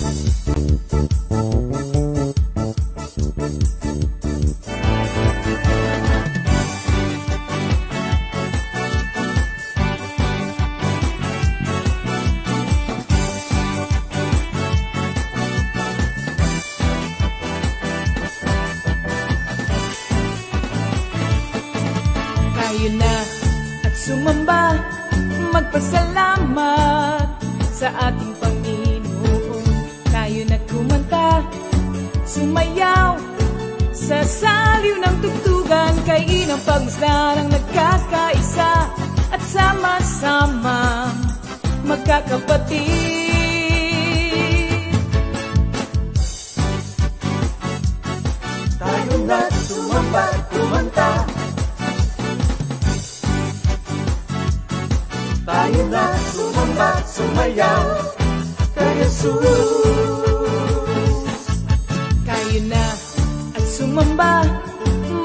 Tayo na at sumamba, magpasalamat sa ating Panginoon. Tayo na kumanta, sumayaw sa saliw ng tugtugan, kay inang pagmasdan ang nagkakaisa at sama-sama magkakapatid. Tayo na sumamba, kumanta. Tayo na sumamba, sumayaw kay Jesus. Tayo na at sumamba,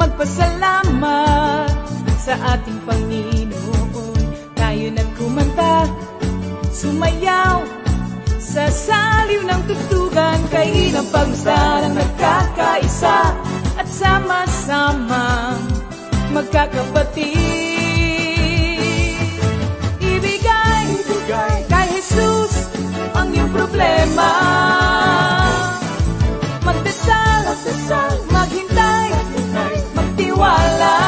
magpasalamat sa ating Panginoon. Tayo na kumanta, sumayaw sa saliw ng tugtugan, kay inang pagmasdan ang nagkakaisa at sama-sama magkakapatid. Kay Jesus ang iyong problema, magdasal, maghintay, magtiwala.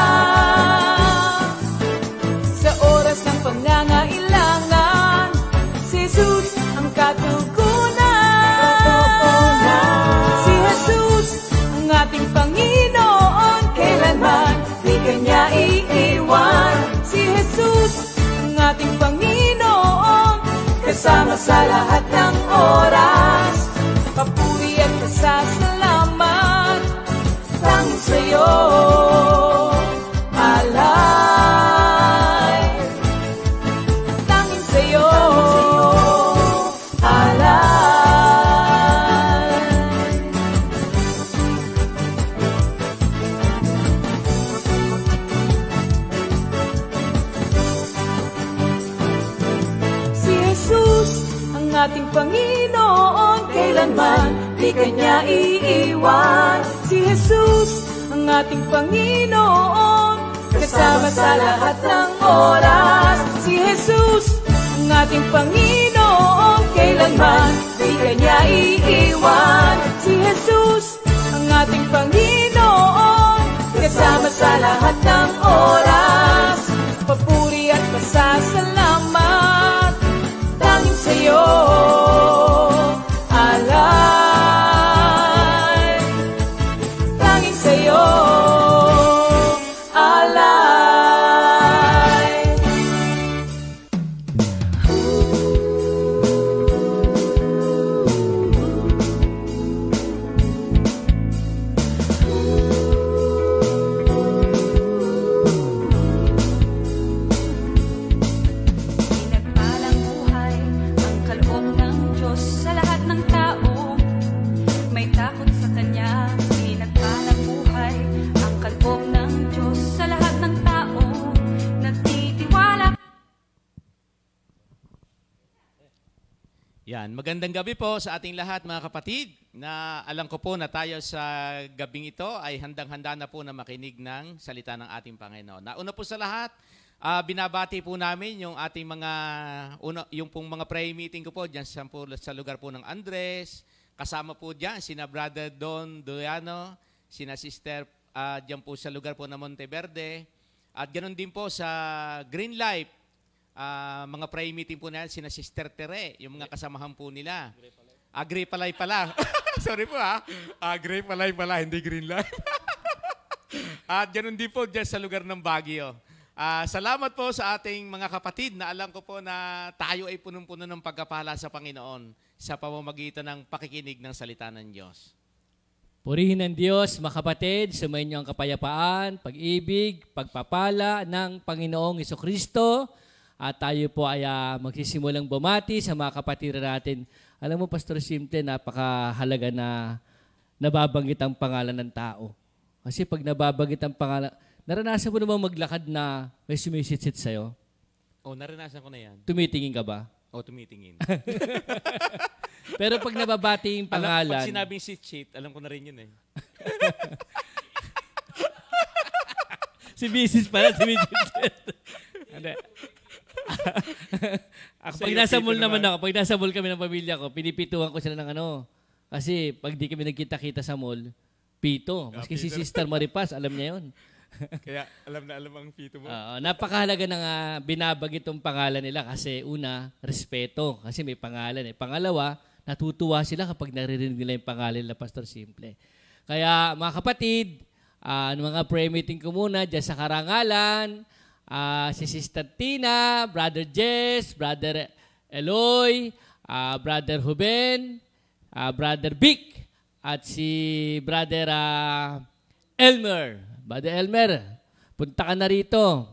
Sa oras ng pangangailangan, si Jesus ang katugunan. Si Jesus ang ating Panginoon, kailanman di kanya iiwan. Si Jesus ang ating Panginoon, kasama sa lahat ng oras. Papuri at pasasalamat tanging sa'yo, alay. Tanging sa'yo, alay. Si Jesus ang ating Panginoon, kailanman di kanya iiwan. Si Jesus ang ating Panginoon, kasama sa lahat ng oras. Si Jesus ang ating Panginoon, kailanman di kanya iiwan. Si Jesus ang ating Panginoon, kasama sa lahat ng oras. Papuri at pasasalamat tanging sa'yo, alay. Tanging sa'yo, alay. Pinagpalang buhay ang kaloob ng Diyos sa lahat ng tao. May takot sa Kanya. Pinagpalang buhay ang kaloob ng Diyos sa lahat ng tao. Nagtitiwala. Yan, magandang gabi po sa ating lahat mga kapatid, na alam ko po na tayo sa gabing ito ay handang-handa na po na makinig ng salita ng ating Panginoon. Nauna po sa lahat, binabati po namin yung ating yung pong mga prayer meeting ko po dyan sa lugar po ng Andres. Kasama po dyan sina Brother Don Duyano, sina Sister dyan po sa lugar po ng Monteverde. At ganoon din po sa Green Life, mga prayer meeting po na yan, sina Sister Tere, yung mga kasamahan po nila. Grey Palay pala. Sorry po Grey Palay pala, hindi Green Life. At ganoon din po dyan sa lugar ng Baguio. Salamat po sa ating mga kapatid na alam ko po na tayo ay punong-puno ng pagkapala sa Panginoon sa pamamagitan ng pakikinig ng salita ng Diyos. Purihin ng Diyos, mga kapatid, sumayin niyo ang kapayapaan, pag-ibig, pagpapala ng Panginoong Jesucristo. At tayo po ay magsisimulang bumati sa mga kapatid natin. Alam mo, Pastor Simte, napakahalaga na nababanggit ang pangalan ng tao. Kasi pag nababanggit ang pangalan, naranasan mo naman maglakad na may sumisit-sit sa'yo? Oh, naranasan ko na yan. Tumitingin ka ba? O, tumitingin. Pero pag nababati yung Pag pangalan, sinabing si Cheat, alam ko na rin yun eh. si Mrs. pala, si Mrs. Hindi. Pag nasa mall naman ako, pag nasa mall kami ng pamilya ko, pinipituhan ko sila ng ano. Kasi pag di kami nagkita-kita sa mall, pito. Maski si Sister Maripas, alam niya yun. Kaya alam na alam ang pito mo. Napakahalaga ng binabagit itong pangalan nila kasi una, respeto. Kasi may pangalan eh. Pangalawa, natutuwa sila kapag naririnig nila yung pangalan nila, Pastor Simple. Kaya mga kapatid, mga prayer meeting ko muna dyan sa Karangalan, si Sister Tina, Brother Jess, Brother Eloy, Brother Ruben, Brother Vic, at si Brother Elmer. Brother Elmer, punta ka na rito.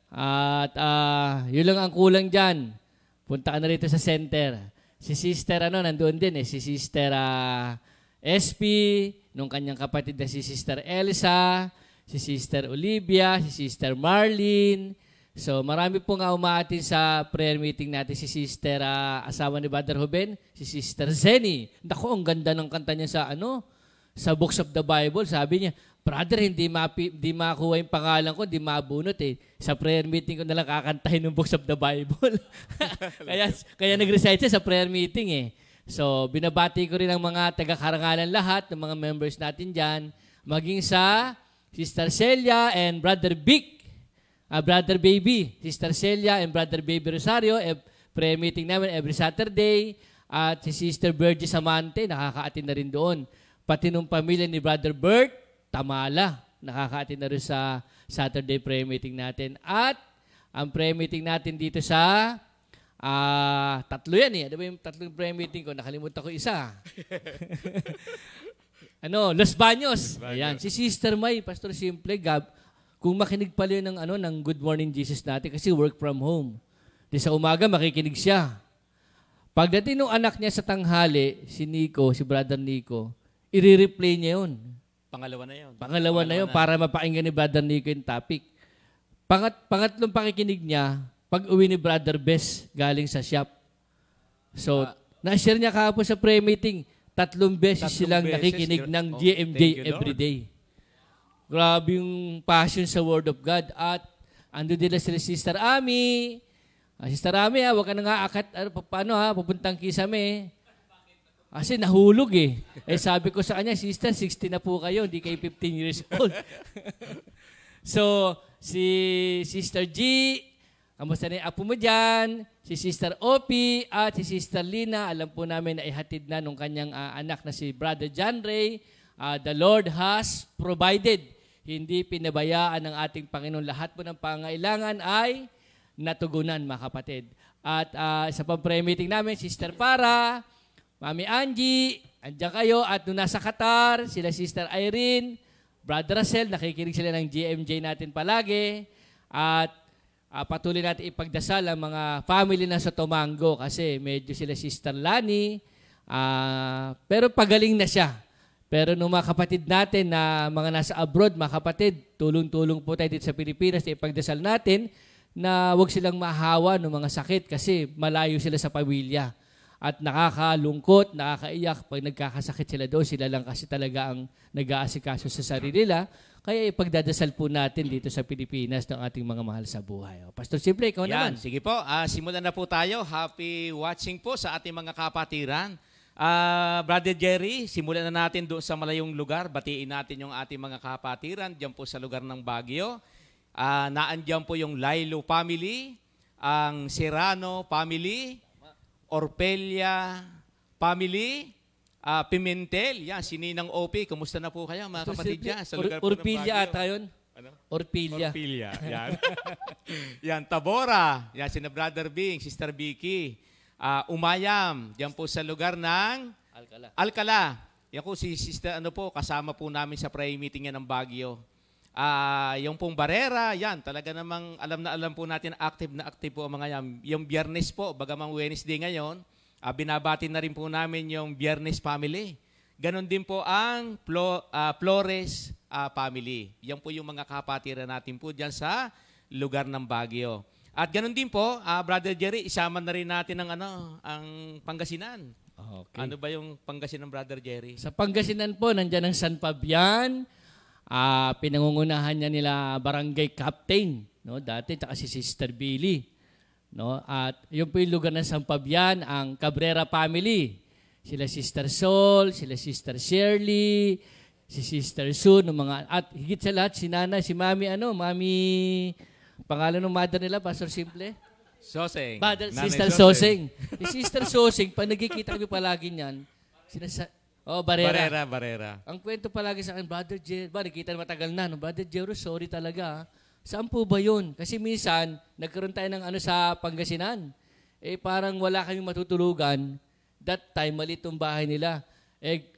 At yun lang ang kulang dyan. Punta ka na rito sa center. Si Sister, nandoon din eh. Si Sister SP, nung kanyang kapatid na si Sister Elsa, si Sister Olivia, si Sister Marlene. So marami po nga umaatin sa prayer meeting natin. Si Sister, asawa ni Brother Ruben, si Sister Zenny. Naku, ang ganda ng kanta niya sa Books of the Bible. Sabi niya, Brother, hindi makuha yung pangalan ko, hindi mabunot eh. Sa prayer meeting ko nalang kakantahin ng Books of the Bible. kaya nag-recite siya sa prayer meeting eh. So, binabati ko rin ang mga taga-Karangalan lahat, ng mga members natin dyan, maging sa Sister Celia and Brother Vic, Brother Baby, Sister Celia and Brother Baby Rosario, prayer meeting namin every Saturday, at si Sister Bergie Samante, nakaka-attend na rin doon. Pati nung pamilya ni Brother Bert, Tamala, nakaka-attend na rin sa Saturday prayer meeting natin. At ang prayer meeting natin dito sa tatlo yan eh. Ano ba yung tatlong prayer meeting ko? Nakalimutan ko isa. Los Baños. Ayan, si Sister May, Pastor Simple, kung makinig pala yun ng Good Morning Jesus natin kasi work from home. Di sa umaga makikinig siya. Pagdating ng anak niya sa tanghali, si Brother Nico, i-replay niya yun. Pangalawa na yun. Pangalawa na yun para mapakinggan ni Brother Nico yung topic. Pangatlong pakikinig niya, pag uwi ni Brother Bess galing sa shop. So, na-share niya kahapon sa prayer meeting, 3 beses silang nakikinig ng GMJ everyday. Grabe yung passion sa Word of God. At ando nila sila Sister Ami. Sister Ami, huwag ka na nga akat, pupuntang Kisame. Kasi nahulog eh. Sabi ko sa kanya, Sister, 60 na po kayo, hindi kayo 15 years old. So, si Sister G, kamusta na yung apo mo dyan? Si Sister Opie at si Sister Lina, alam po namin na ihatid na nung kanyang anak na si Brother John Ray. The Lord has provided. Hindi pinabayaan ng ating Panginoon. Lahat po ng pangailangan ay natugunan, mga kapatid. At sa pang-prayer meeting namin, Sister Para, Mami Angie, andyan kayo. At nung nasa Qatar, sila Sister Irene, Brother Russell, nakikinig sila ng GMJ natin palagi. At patuloy natin ipagdasal ang mga family na sa Tomango kasi medyo sila Sister Lani. Pero pagaling na siya. Pero nung mga kapatid natin na mga nasa abroad, mga kapatid, tulong-tulong po tayo dito sa Pilipinas na ipagdasal natin na huwag silang mahawa ng mga sakit kasi malayo sila sa pamilya. At nakakalungkot, nakakaiyak pag nagkakasakit sila doon. Sila lang kasi talaga ang nag-aasikaso sa sarili nila. Kaya ipagdadasal po natin dito sa Pilipinas ng ating mga mahal sa buhay. Pastor Simple, ikaw naman. Sige po, simulan na po tayo. Happy watching po sa ating mga kapatiran. Brother Jerry, simulan na natin doon sa malayong lugar. Batiin natin yung ating mga kapatiran diyan po sa lugar ng Baguio. Naandyan po yung Lailo family, ang Serrano family, Orpelia family, Pimentel, yan, si Ninang Opie. Kumusta na po kayo mga kapatid dyan? Sa lugar po ng Baguio. Orpilia ata yun? Ano? Orpilia. Orpilia, yan. Yan, Tabora, yan, si Brother Bing, Sister Vicky. Umayam, yan po sa lugar ng Alcala. Yan po si Sister, kasama po namin sa prayer meeting yan ng Baguio. Yung pong Barrera, yan, talaga namang alam po natin, active po ang mga yan. Yung Biyernes po, bagamang Wednesday ngayon, binabati na rin po namin yung Biyernes family. Ganon din po ang Flores family. Yan po yung mga kapatiran natin po dyan sa lugar ng Baguio. At ganun din po, Brother Jerry, isama na rin natin ang Pangasinan. Okay. Ano ba yung Pangasinan, Brother Jerry? Sa Pangasinan po, nandyan ang San Fabian. Pinangungunahan niya nila barangay captain, no? Dati, tsaka si Sister Billy. No? At yun po yung lugar ng San Fabian, ang Cabrera family. Sila Sister Sol, sila Sister Shirley, si Sister Sue, at higit sa lahat, si Nana, si Mami, pangalan ng mother nila, Pastor Simple? Soseng. Sister Soseng. Si Sister Soseng, pag nagkikita kami palagi niyan, Barrera. Ang kwento palagi sa akin, Brother Jero, nakikita na matagal na, no? Brother Jero, sorry talaga. Saan po ba yun? Kasi minsan, nagkaroon tayo ng sa Pangasinan. Parang wala kami matutulugan. That time, maliit yung bahay nila.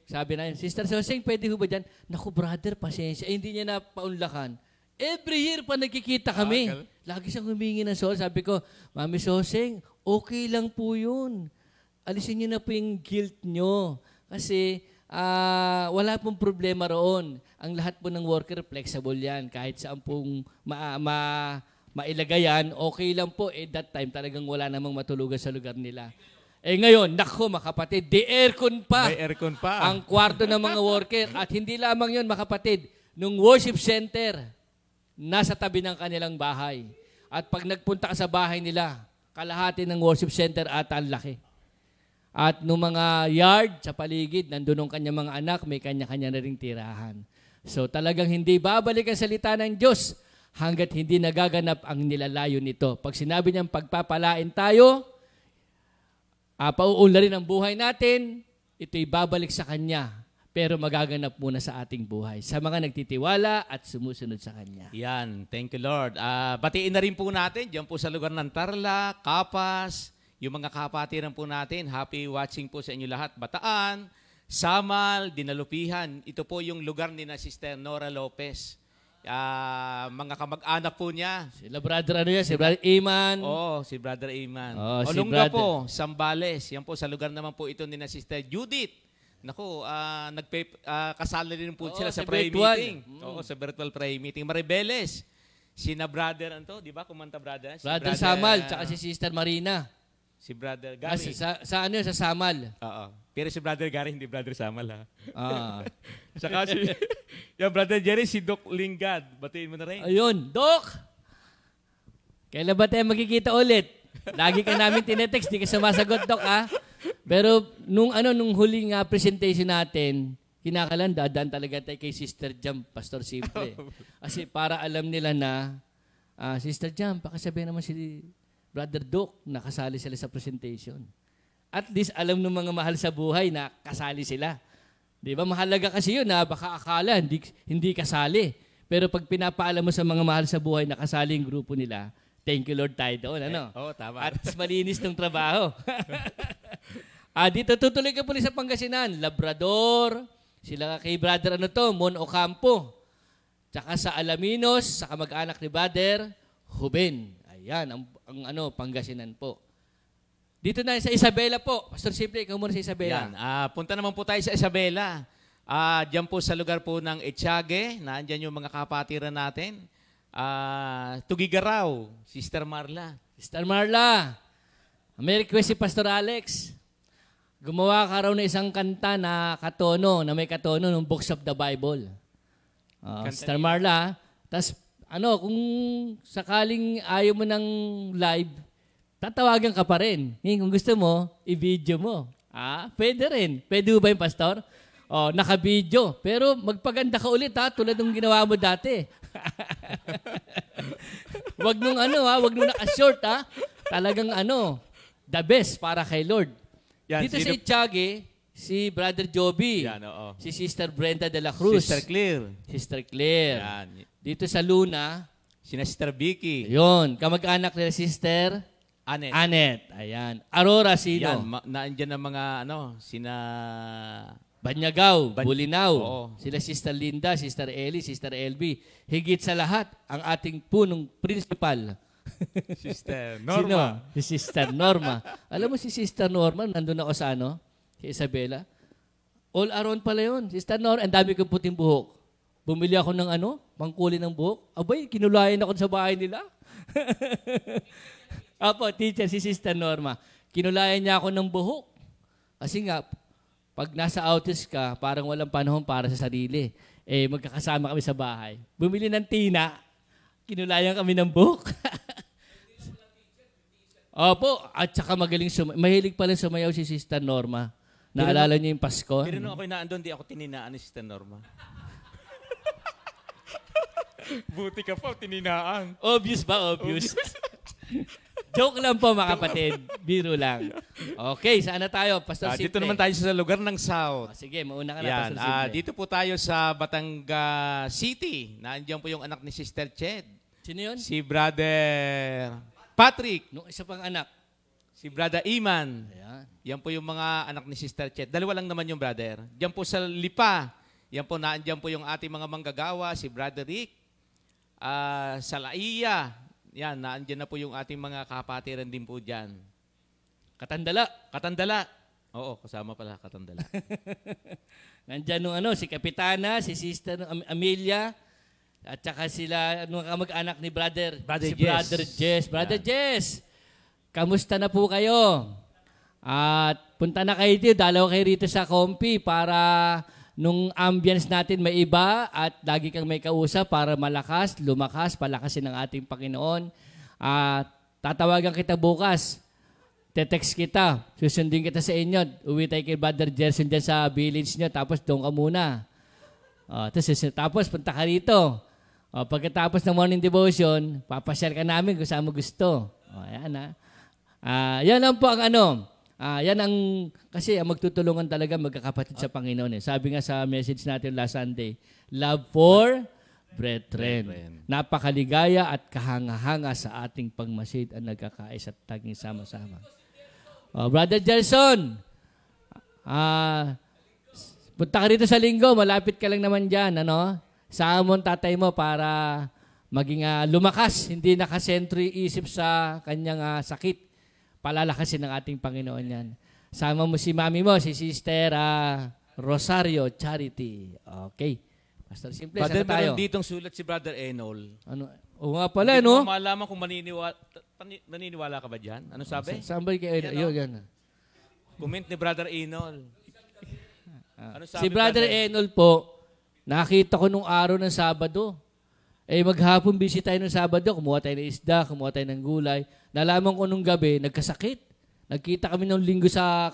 Sabi na yun, Sister Soseng, pwede ho ba dyan? Naku, brother, pasensya. Hindi niya na paunlakan. Every year pa nagkikita kami. Lagi siyang humingi ng sol. Sabi ko, Mami Soseng, okay lang po yun. Alisin niyo na po yung guilt nyo. Kasi wala pong problema roon. Ang lahat po ng worker, flexible yan. Kahit saan pong mailagay yan, okay lang po. That time talagang wala namang matulugan sa lugar nila. Ngayon, nako mga kapatid, aircon pa. May aircon pa. Ang kwarto ng mga worker. At hindi lamang yun mga kapatid, nung worship center, nasa tabi ng kanilang bahay. At pag nagpunta ka sa bahay nila, kalahati ng worship center at ang laki. At nung mga yard sa paligid, nandun ang kanyang mga anak, may kanya-kanya na ring tirahan. So talagang hindi babalik ang salita ng Diyos hanggat hindi nagaganap ang nilalayo nito. Pag sinabi niyang pagpapalain tayo, pauunlarin ang buhay natin, ito'y babalik sa Kanya. Pero magaganap muna sa ating buhay. Sa mga nagtitiwala at sumusunod sa Kanya. Yan. Thank you, Lord. Batiin na rin po natin, dyan po sa lugar ng Tarlac, Kapas, yung mga kapatiran po natin. Happy watching po sa inyo lahat. Bataan, Samal, Dinalupihan. Ito po yung lugar ni na Sister Nora Lopez. Mga kamag-anak po niya. Sila brother si brother Iman. Si brother Iman. Si Olungga brother. po, Sambales. Yan po sa lugar naman po ito ni na Sister Judith. Naku, kasali rin po sila sa prayer virtual meeting. Sa virtual prayer meeting. Maribeles. Sina brother, di ba? Kumanta brother? Brother Samal, tsaka si Sister Marina. Si brother Gary. Sa Samal. Oo. Pero si brother Gary, hindi brother Samal, ha? Saka yung brother Jerry, si Doc Lingad. Batiin mo na rin. Ayun, Doc! Kailan ba tayo magkikita ulit? Lagi ka namin tinetext, di ka sumasagot, Doc, ha? Pero nung huling presentation natin, kinakalan, dadaan talaga tayo kay Sister Jam, Pastor Simple. Kasi para alam nila na, Sister Jam, pakisabihin naman si Brother Doc, nakasali sila sa presentation. At least alam ng mga mahal sa buhay na kasali sila. Di ba? Mahalaga kasi yun na baka akala hindi kasali. Pero pag pinapaalam mo sa mga mahal sa buhay na kasali yung grupo nila, thank you Lord tayo doon. Tama. At malinis ng trabaho. Dito tutuloy ka po sa Pangasinan. Labrador, sila kay Brother Mon Ocampo. Tsaka sa Alaminos, sa kamag-anak ni Brother Ruben. Ayan, ang Pangasinan po. Dito na sa Isabela po. Pastor Simple, ikaw muna sa Isabela. Yan. Punta naman po tayo sa Isabela. Diyan po sa lugar po ng Etiague. Nandiyan yung mga kapatiran natin. Tugigaraw, Sister Marla. Sister Marla, may request si Pastor Alex. Gumawa ka raw na isang kanta na katono, na may katono ng Books of the Bible. Sister Marla, tas kung sakaling ayaw mo ng live, tatawagan ka pa rin. Kung gusto mo, i-video mo. Pwede rin. Pwede ba yung pastor? Naka-video. Pero magpaganda ka ulit tulad ng ginawa mo dati. Wag nung wag nung naka-short Talagang the best para kay Lord. Yan, dito sa Etiague, si Brother Joby. Yan, si Sister Brenda de la Cruz. Sister Claire. Yan. Dito sa Luna, sina Sister Vicky. Yun. Kamag-anak nila Sister Anet. Ayan. Aurora, sino? Yan. Naandyan ang mga, sina... Banyagaw, Bulinaw. Oo. Sila Sister Linda, Sister Ellie, Sister LB. Higit sa lahat, ang ating punong principal. Sister Norma. Sino? Si Sister Norma. Alam mo si Sister Norma, nandun ako sa si Isabela. All around pala yun. Sister Norma, ang dami kong puting buhok. Bumili ako ng mangkulin ng buhok. Abay, kinulayan ako sa bahay nila. Opo, teacher, si Sister Norma. Kinulayan niya ako ng buhok. Kasi nga, pag nasa outage ka, parang walang panahon para sa sarili. Eh, magkakasama kami sa bahay. Bumili ng tina, kinulayan kami ng buhok. Opo, at saka magaling mahilig pala sumayaw si Sister Norma. Naalala niyo yung Pasko? Pero nung ako'y naandun, di ako tininaan ni Sister Norma. Buti ka pa, tininaan. Obvious ba? Obvious. Joke lang po mga kapatid. Biro lang. Okay, saan na tayo? Pastor Simple. Dito naman tayo sa lugar ng South. Sige, mauna ka na, Yan, Pastor Simple. dito po tayo sa Batangas City. Nandiyan po yung anak ni Sister Ched. Sino yun? Si Brother Patrick. Nung isa pang anak. Si Brother Iman. Ayan. Yan po yung mga anak ni Sister Chet. Dalawa lang naman yung brother. Diyan po sa Lipa. Yan po, naandyan po yung ating mga manggagawa, si Brother Rick. Sa Laia. Yan, naandyan na po yung ating mga kapatiran din po dyan. Katandala. Katandala. Oo, kasama pala Katandala. Nandyan nung ano, si Kapitana, si Sister Amelia, at saka sila, nung kamag-anak ni Brother Brother si Jess. Brother Jess. Brother Yan. Jess, kamusta na po kayo? At punta na kayo dito, dalaw kayo rito sa Compi para nung ambience natin may iba at lagi kang may kausap para malakas, lumakas, palakasin ng ating Panginoon. At tatawagan kita bukas. Te-text kita. Susundin kita sa inyo. Uwi tayo kay Brother Gerson dyan sa village nyo. Tapos doon ka muna. Tapos punta ka rito. Pagkatapos ng morning devotion, papasyal ka namin kung saan mo gusto. Ayan ha. Yan lang po ang ano. Yan ang, kasi magtutulungan talaga magkakapatid sa Panginoon. Eh. Sabi nga sa message natin last Sunday, love for brethren. Napakaligaya at kahanga-hanga sa ating pagmasid ang nagkakais at taging sama-sama. Brother Gerson, punta ka rito sa linggo, malapit ka lang naman dyan. Ano? Saan mo tatay mo para maging lumakas, hindi nakasentro yung isip sa kanyang sakit. Palalakasin ng ating Panginoon yan. Sama mo si mami mo, si Sister Rosario Charity. Okay. Pastor Simple, Brother, saan tayo? meron ditong sulat si Brother Enol. Ano? Oo nga pala, Hindi no? ko malaman kung naniniwala ka ba dyan? Ano sabi? Saan ba kayo? Yan. Comment ni Brother Enol. Ano sabi, Si Brother Enol po, nakita ko nung araw ng Sabado. Maghapon busy tayo ng Sabado, kumuha tayo ng isda, kumuha tayo ng gulay. Nalaman ko nung gabi, nagkasakit. Nagkita kami nung linggo sa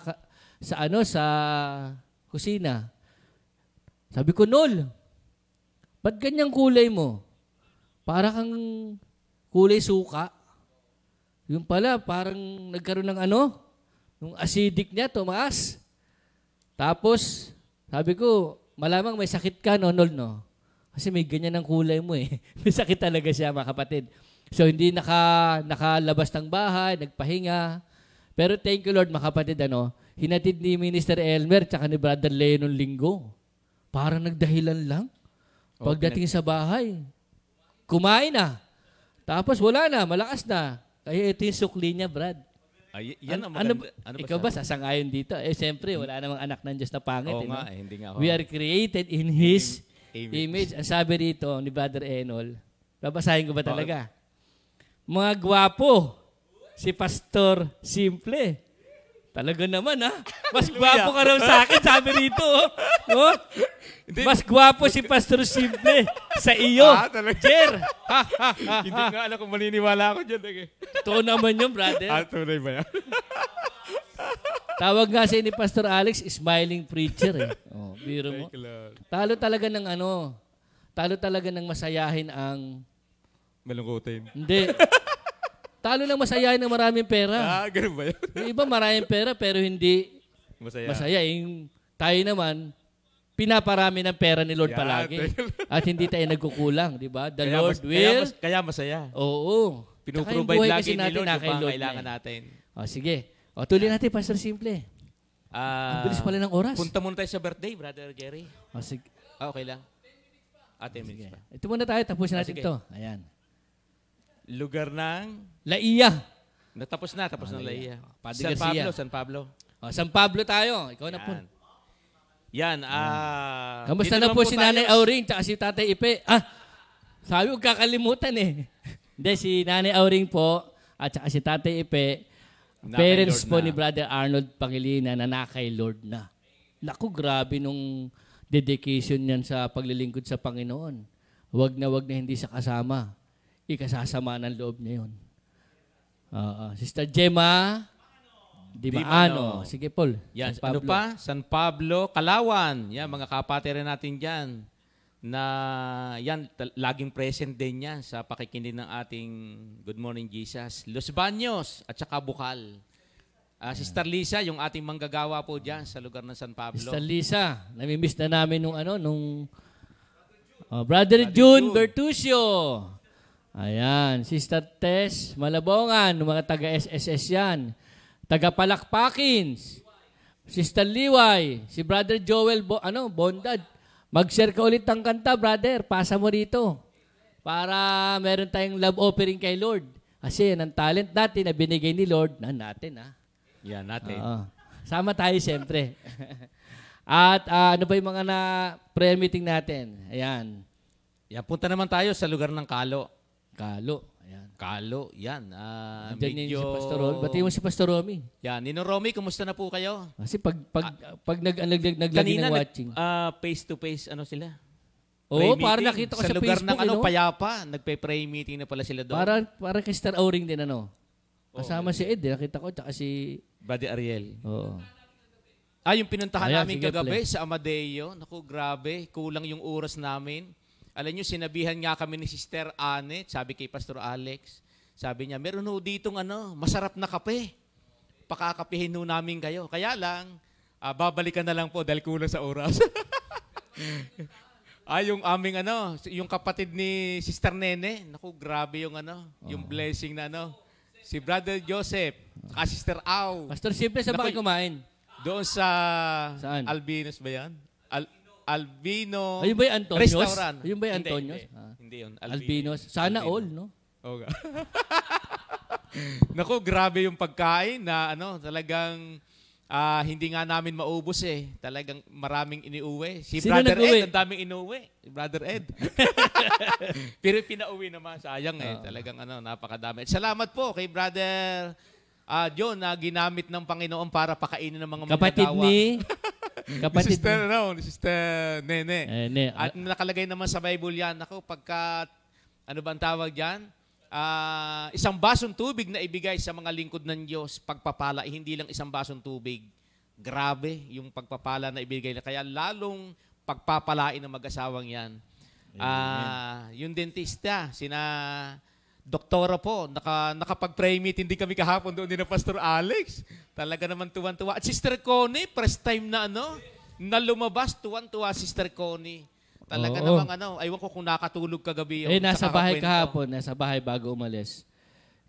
kusina. Sabi ko, Nol, ba't ganyang kulay mo? Para kang kulay suka. Yung pala, parang nagkaroon ng yung acidic niya, tumaas. Tapos, sabi ko, malamang may sakit ka, no, Nol, no? Kasi may ganyan ang kulay mo eh. May sakit talaga siya, mga kapatid. So, hindi nakalabas ng bahay, nagpahinga. Pero thank you, Lord, mga kapatid, hinatid ni Minister Elmer tsaka ni Brother Leon linggo. Parang nagdahilan lang. Pagdating sa bahay, kumain na. Tapos wala na, malakas na. Kaya ito yung sukli niya, Brad. Yan ang maganda. Ikaw ba sasangayon dito? Siyempre, wala namang anak ng Diyos na pangit. Oo nga, hindi nga ako. We are created in His image. Ang sabi rito ni Brother Enol, babasahin ko ba talaga? Mga gwapo, si Pastor Simple. Talaga naman, ha? Mas gwapo ka raw sa akin, sabi rito. Oh. Mas gwapo si Pastor Simple sa iyo. Jer. Hindi nga alam kung maniniwala ako dyan. Totoo naman yun, brother. Tunay ba yan? Tawag nga siya ni Pastor Alex, smiling preacher. Biro mo. Talo talaga ng masayahin ang... Malungkutin. Hindi. Talo lang masayahin ng maraming pera. Ganun ba yan? Yung iba maraming pera pero hindi masaya. Tayo naman, pinaparami ng pera ni Lord palagi. At hindi tayo nagkukulang, di ba? The Lord will... Kaya masaya. Oo. Pinuprovide lagi ni Lord yung pangailangan natin. Sige. Tuloy natin, Pastor Simple. Ang bilis pala ng oras. Punta muna tayo sa birthday, Brother Jerry. Sige. Okay lang. 10 minutes pa. Ito muna tayo, tapusin natin ito. Ayan. Lugar ng... Laia. Tapos na Laia. Padre San Pablo. San Pablo tayo. Ikaw na po. Yan. Kamusta na po si Nanay Auring at si Tatay Ipe? Sabi ko kakalimutan eh. Hindi, si Nanay Auring po at saka si Tatay Ipe, Na parents kay Lord po na. ni Brother Arnold Pangilinan na kay Lord na. Naku, grabe nung dedication niyan sa paglilingkod sa Panginoon. Wag na hindi sa kasama. Ikasasama ng loob niya yun. Sister Gemma Dimano. Sige, Paul. Yan, San ano Pablo. pa? San Pablo, Kalawan. Yan, mga kapatiran natin dyan. Na yan, laging present din yan sa pakikinig ng ating Good Morning Jesus. Los Baños at saka Bukal. Sister Lisa, yung ating manggagawa po dyan sa lugar ng San Pablo. Sister Lisa, namimiss na namin nung Brother June Bertuccio. Ayan, Sister Tess Malabongan, mga taga-SSS yan. Taga-Palakpakins. Sister Liway, si Brother Joel Bondad. Mag-share ka ulit ng kanta, brother. Pasa mo rito. Para meron tayong love offering kay Lord. Kasi yan ang talent natin na binigay ni Lord na natin, ha? Yan, natin. Sama tayo, siyempre. At ano ba yung mga prayer meeting natin? Ayan. Yan, punta naman tayo sa lugar ng Kalo. Kalo. Ayan. Kalo, yan. Diyan si Pastor Romy. Batiin mo si Pastor Romy. Yan, Ninong Romy, kumusta na po kayo? Kasi pag naglagi ng watching. Face-to-face, ano sila? Oo, Pray para meeting. nakita ko sa sa lugar Facebook. ng Payapa, nagpe-pray meeting na pala sila doon. Para kay Sister Auring din, Kasama si Ed, nakita ko, tsaka si... Buddy Ariel. Oo. Yung pinuntahan Ayan, namin sige, kagabi play. sa Amadeo. Naku, grabe. Kulang yung oras namin. Alam nyo, sinabihan nga kami ni Sister Anet, sabi kay Pastor Alex, sabi niya, meron ho ditong masarap na kape. Pakakapihin ho namin kayo. Kaya lang, babalikan na lang po dahil kulang sa oras. Yung aming yung kapatid ni Sister Nene, naku, grabe yung yung blessing na si Brother Joseph, Sister Au. Pastor, simple sa Naku, bakit kumain? Doon sa Saan? Albinos ba yan? Albino Ayun ba yung Antonios? Restaurant. Ayun ba yung Hindi, Antonios? Hindi yun. Albinos. Sana Albino. all, no? Okay. Naku, grabe yung pagkain na talagang hindi nga namin maubos eh. Talagang maraming iniuwi. Si Sino Brother nag-uwi? Ed, ang daming inuwi. Si Brother Ed. Pero pinauwi naman, sayang eh. Talagang napakadami. At salamat po kay Brother John na ginamit ng Panginoon para pakainin ng mga Kapatid manggagawa. Kapatid Ni Sister Nene. Nene. At nakalagay naman sa Bible yan, ako, pagka, ano ba ang tawag dyan? Isang basong tubig na ibigay sa mga lingkod ng Diyos, pagpapala, hindi lang isang basong tubig. Grabe yung pagpapala na ibigay na. Kaya lalong pagpapalain ng mag-asawang yan. Yung dentista, sina doktora po, nakapag-pray meet, hindi kami kahapon doon ni na Pastor Alex. Talaga naman tuwan-tuwa. At Sister Connie, first time na na lumabas, tuwan-tuwa Sister Connie. Talaga namang aywan ko kung nakatulog kagabi. nasa bahay kakakwento. kahapon, nasa bahay bago umalis.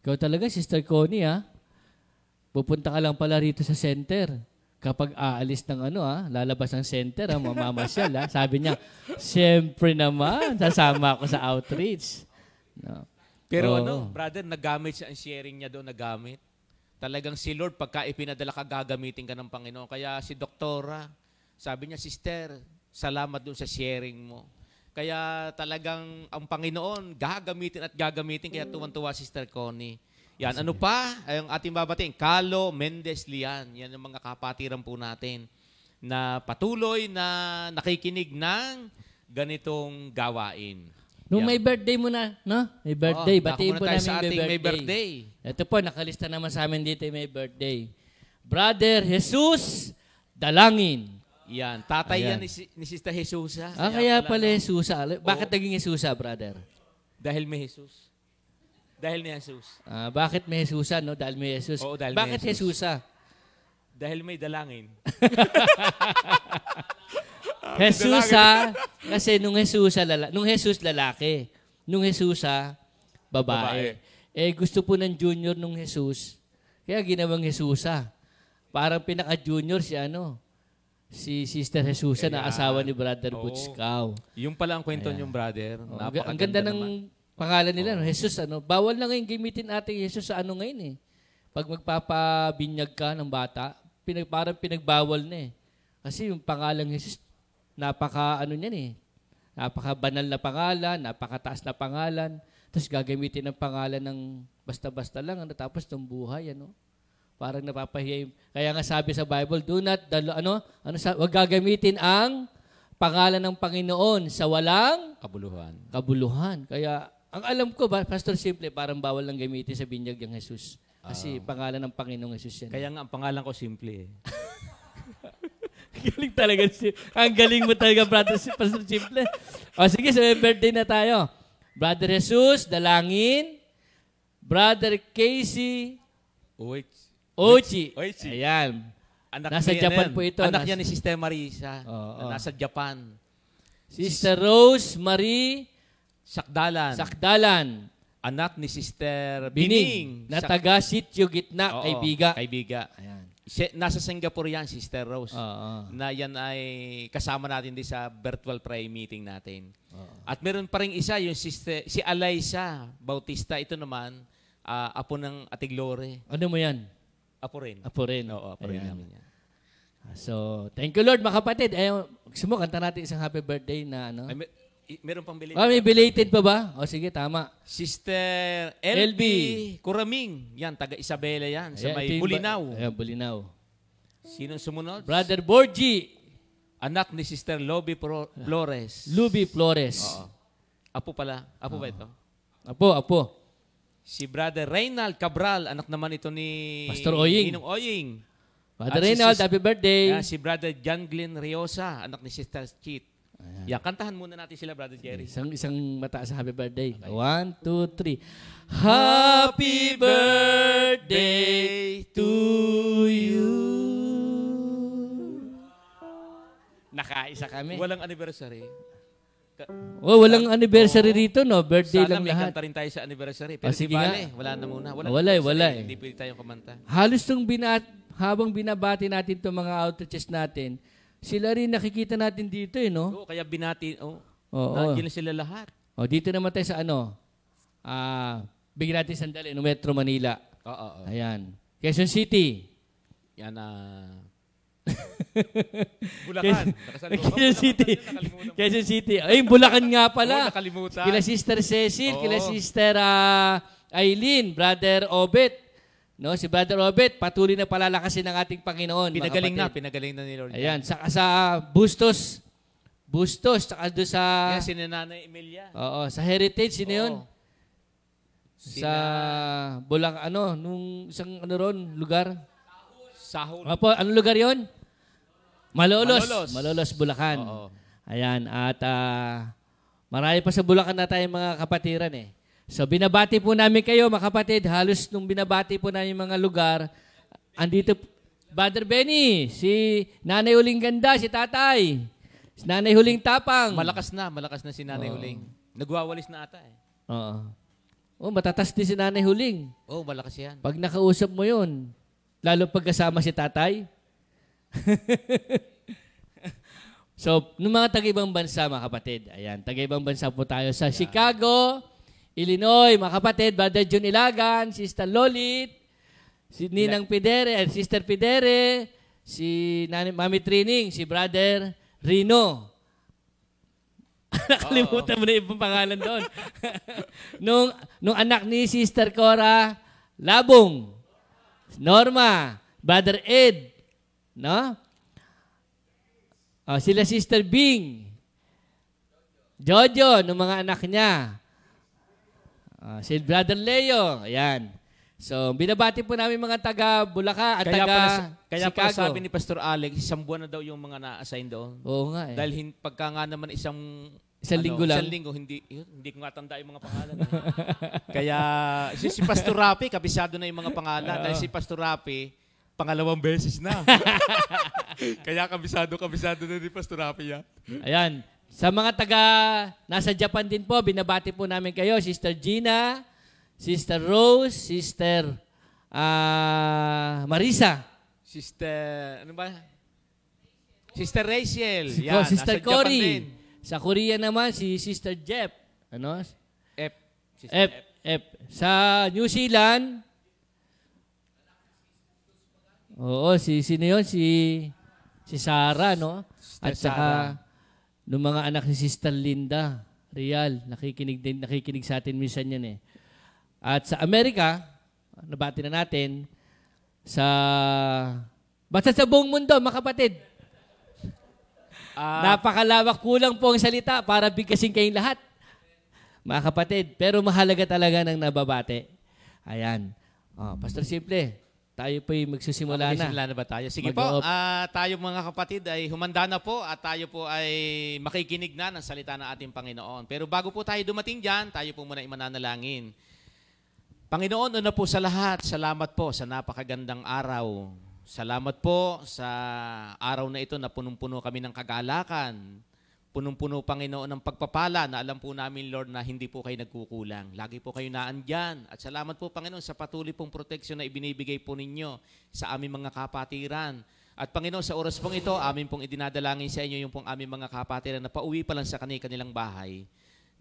Ikaw talaga, Sister Connie, pupunta ka lang pala rito sa center. Kapag aalis ng lalabas ng center, mamamasyal, Sabi niya, siyempre naman, sasama ako sa outreach. No. Pero brother, nagamit siya ang sharing niya doon, nagamit. Talagang si Lord, pagka ipinadala ka, gagamitin ka ng Panginoon. Kaya si Doktora, sabi niya, Sister, salamat doon sa sharing mo. Kaya talagang ang Panginoon, gagamitin at gagamitin. Kaya tuwan-tuwa, Sister Connie. Yan, ano pa? Ang ating babatiin, Calo Mendez Lian. Yan ang mga kapatiran po natin na patuloy na nakikinig ng ganitong gawain. Nung may birthday mo na, no? May birthday. Batiin po namin sa ating may may birthday. Ito po, nakalista naman sa amin dito yung may birthday. Brother Jesus Dalangin. Yan, tatay Ayan. yan ni Sister Jesusa. Kaya pala Jesusa. Bakit naging Jesusa, brother? Dahil may Jesus. Dahil ni Jesus. Bakit may Jesusa, no? Dahil may Jesus. Oo, dahil may Bakit Jesus. Jesusa? Dahil may dalangin. Jesusa, kasi nung Jesus lalaki, nung Jesusa babae. Gusto po ng junior nung Jesus, kaya ginawang Jesusa. Parang pinaka-junior si Sister Jesusa na asawa ni Brother Butchkaw. Yung pala ang kwento niyong brother. Ang ganda ng pangalan nila, no? Jesus, bawal na ngayon gamitin ating Jesus sa ngayon eh. Pag magpapabinyag ka ng bata, parang pinagbawal na eh. Kasi yung pangalan Jesus, napaka banal na pangalan, napakataas na pangalan, Tapos gagamitin ang pangalan ng basta-basta lang, ano, tapos ng buhay, ano. Parang napapahiya. Kaya nga sabi sa Bible, do not, wag gagamitin ang pangalan ng Panginoon sa walang kabuluhan. Kaya, ang alam ko, Pastor Simple, parang bawal lang gamitin sa binyag ng Jesus. Kasi pangalan ng Panginoong Jesus yan. Kaya nga, ang pangalan ko simple eh. Galing talaga. Ang galing mo talaga, Pastor Simple. O sige, sa birthday na tayo. Brother Jesus, dalangin. Brother Casey Ochi. Ayan. Nasa Japan po ito. Anak niya ni Sister Marisa. Nasa Japan. Sister Rose Marie Sakdalan. Anak ni Sister Bining. Na taga Sitio Gitna, Kaibiga. Ayan. Nasa Singapore yan, Sister Rose. Na yan ay kasama natin din sa virtual prayer meeting natin. At meron pa rin isa, yung si Alaysa Bautista. Ito naman, apo ng Ate Glory. Ano mo yan? Apo rin. Oo, apo rin namin yan. So, thank you Lord, mga kapatid. Gusto mo, kanta natin isang happy birthday na ano? Meron pang belated. May belated pa ba? O sige, tama. Sister LB Kuraming. Yan, taga Isabela yan. Sa may Bulinaw. Bulinaw. Sinong sumunod? Brother Borgie. Anak ni Sister Lobby Flores. Luby Flores. Oo. Apo pala. Apo ba ito? Apo. Si Brother Reynald Cabral, anak naman ito ni Pastor Oying. Ninong Oying. Brother Reynald, happy birthday. Si Brother John Glenn Riosa, anak ni Sister Chit. Yan, kantahan muna natin sila, Brother Jerry. Isang mataas sa happy birthday. Okay. 1, 2, 3. Happy birthday to you. Nakaisa kami. Walang anniversary. Walang anniversary rito, no? Birthday lang may lahat. Kanta rin tayo sa anniversary. Pero sige wala na muna. Wala. Hindi pwede tayong kumanta. Halos habang binabati natin itong mga outreaches natin, sila rin nakikita natin dito, no? Oo, kaya binati, nandiyan sila lahat. Dito naman tayo sa bigyan natin sandali, no? Metro Manila. Oo. Ayan. Quezon City. Yan Bulacan. Quezon City. Ay, Bulacan nga pala. Nakalimutan. Kila Sister Cecil, kila Sister Eileen, Brother Obet. No, si Brother Obet, patuloy na palalakasin ng ating Panginoon. Pinagaling na ni Lord. Ayan, saka sa Bustos, saka doon sa... si Nanay Emilia. Oo, sa Heritage, sino yun? Sa nung isang lugar? Sahol. Anong lugar yon? Malolos, Bulacan. Oo. Ayan, at marami pa sa Bulacan na tayong mga kapatiran eh. So, binabati po namin kayo, mga kapatid. Halos nung binabati po namin mga lugar, andito, Brother Benny, si Nanay Huling Ganda, si Tatay, si Nanay Huling Tapang. Malakas na si Nanay Huling. Nagwawalis na ata eh. Oo. Matatas din si Nanay Huling. Malakas yan. Pag nakausap mo yun, lalo pag kasama si Tatay. So, nung mga taga-ibang bansa, mga kapatid, ayan, taga-ibang bansa po tayo sa Chicago, Illinois, mga kapatid, Brother John Ilagan, Sister Lolit, si Ninang Pidere, Sister Pidere, si Mami Trining, si Brother Rino. Nakalimutan mo na ibang pangalan doon. nung anak ni Sister Cora Labong, Norma, Brother Ed, no? Sila Sister Bing, Jojo, ng mga anak niya. Si Brother Leo, ayan. So, binabati po namin mga taga Bulacan at taga Kaya Chicago. pala sabi ni Pastor Alex, 1 buwan na daw yung mga na-assign doon. Oo nga eh. Dahil pagka nga naman isang linggo lang. Isang linggo, hindi ko nga tanda yung mga pangalan. Kaya si Pastor Rapi, kabisado na yung mga pangalan. Dahil si Pastor Rapi, pangalawang beses na. Kaya kabisado na ni Pastor Rapi yan. Ayan. Sa mga nasa Japan din po, binabati po namin kayo, Sister Gina, Sister Rose, Sister Marisa. Sister, ano ba? Sister Rachel. Sister nasa Cory. Japan din. Sa Korea naman, si Sister Jeff. Ano? F. Sa New Zealand, sino yun? Si Sarah, no? At saka, nung mga anak ni Sister Linda Real, nakikinig sa atin minsan yan eh. At sa Amerika, nabati na natin, basta sa buong mundo, mga kapatid. Napakalawak, kulang po ang salita para bigkasin kayong lahat. Mga kapatid, pero mahalaga talaga ng nababate. Ayan. Pastor Simple, tayo po'y magsisimula na. Magsisimula na ba tayo? Sige po, tayo mga kapatid ay humanda na po at tayo po ay makikinig na ng salita ng ating Panginoon. Pero bago po tayo dumating dyan, tayo po muna imananalangin. Panginoon, una po sa lahat, salamat po sa napakagandang araw. Salamat po sa araw na ito na punong-puno kami ng kagalakan. Punong-puno, Panginoon, ng pagpapala na alam po namin, Lord, na hindi po kayo nagkukulang. Lagi po kayo naandyan. At salamat po, Panginoon, sa patuloy pong proteksyon na ibinibigay po ninyo sa aming mga kapatiran. At Panginoon, sa oras pong ito, amin pong idinadalangin sa inyo yung pong aming mga kapatiran na pauwi pa lang sa kanilang bahay.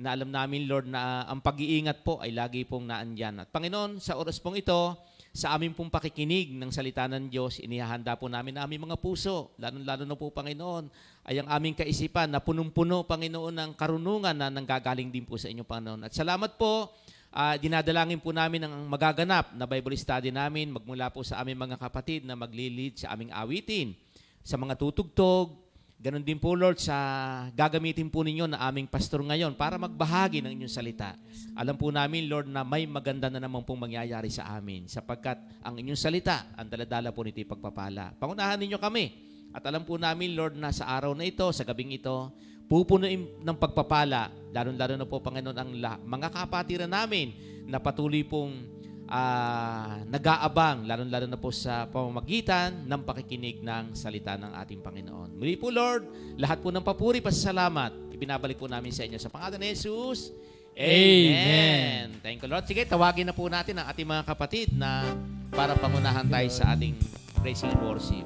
Na alam namin, Lord, na ang pag-iingat po ay lagi pong naandyan. At Panginoon, sa oras pong ito, sa aming pong pakikinig ng salita ng Diyos, inihahanda po namin ang aming mga puso, lalo na po, Panginoon, ay ang aming kaisipan na punong-puno, Panginoon, ng karunungan na nanggagaling din po sa inyo, Panginoon. At salamat po, dinadalangin po namin ang magaganap na Bible study namin magmula po sa aming mga kapatid na maglilid sa aming awitin, sa mga tutugtog. Ganon din po, Lord, sa gagamitin po ninyo na aming pastor ngayon para magbahagi ng inyong salita. Alam po namin, Lord, na may maganda na naman pong mangyayari sa amin sapagkat ang inyong salita, ang daladala po nito'y pagpapala. Pangunahan ninyo kami. At alam po namin, Lord, na sa araw na ito, sa gabing ito, pupunuin ng pagpapala, lalo na po, Panginoon, ang mga kapatiran namin na patuloy pong nag-aabang, lalo na po sa pamamagitan ng pakikinig ng salita ng ating Panginoon. Muli po, Lord, lahat po ng papuri, pasasalamat, ibinabalik po namin sa inyo sa pangalan ni Jesus. Amen. Thank you, Lord. Sige, tawagin na po natin ang ating mga kapatid na para pangunahan tayo sa ating praise and worship.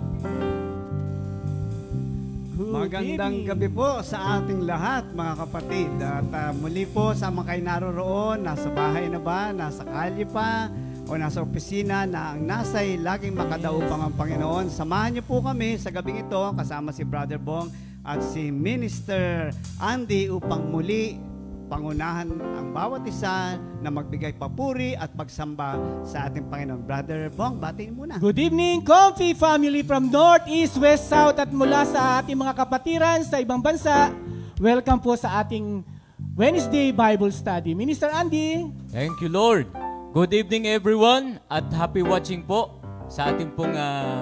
Magandang gabi po sa ating lahat, mga kapatid. At muli po sa mga kayo naroroon, nasa bahay na ba, nasa kalye pa, o nasa opisina na ang nasa'y laging makadaupang ang Panginoon. Samahan niyo po kami sa gabing ito kasama si Brother Bong at si Minister Andy upang muli pangunahan ang bawat isa na magbigay papuri at pagsamba sa ating Panginoon. Brother Bong, batiin muna. Good evening, Comfy family from North, East, West, South at mula sa ating mga kapatiran sa ibang bansa. Welcome po sa ating Wednesday Bible Study. Minister Andy. Thank you, Lord. Good evening, everyone, at happy watching po sa ating pong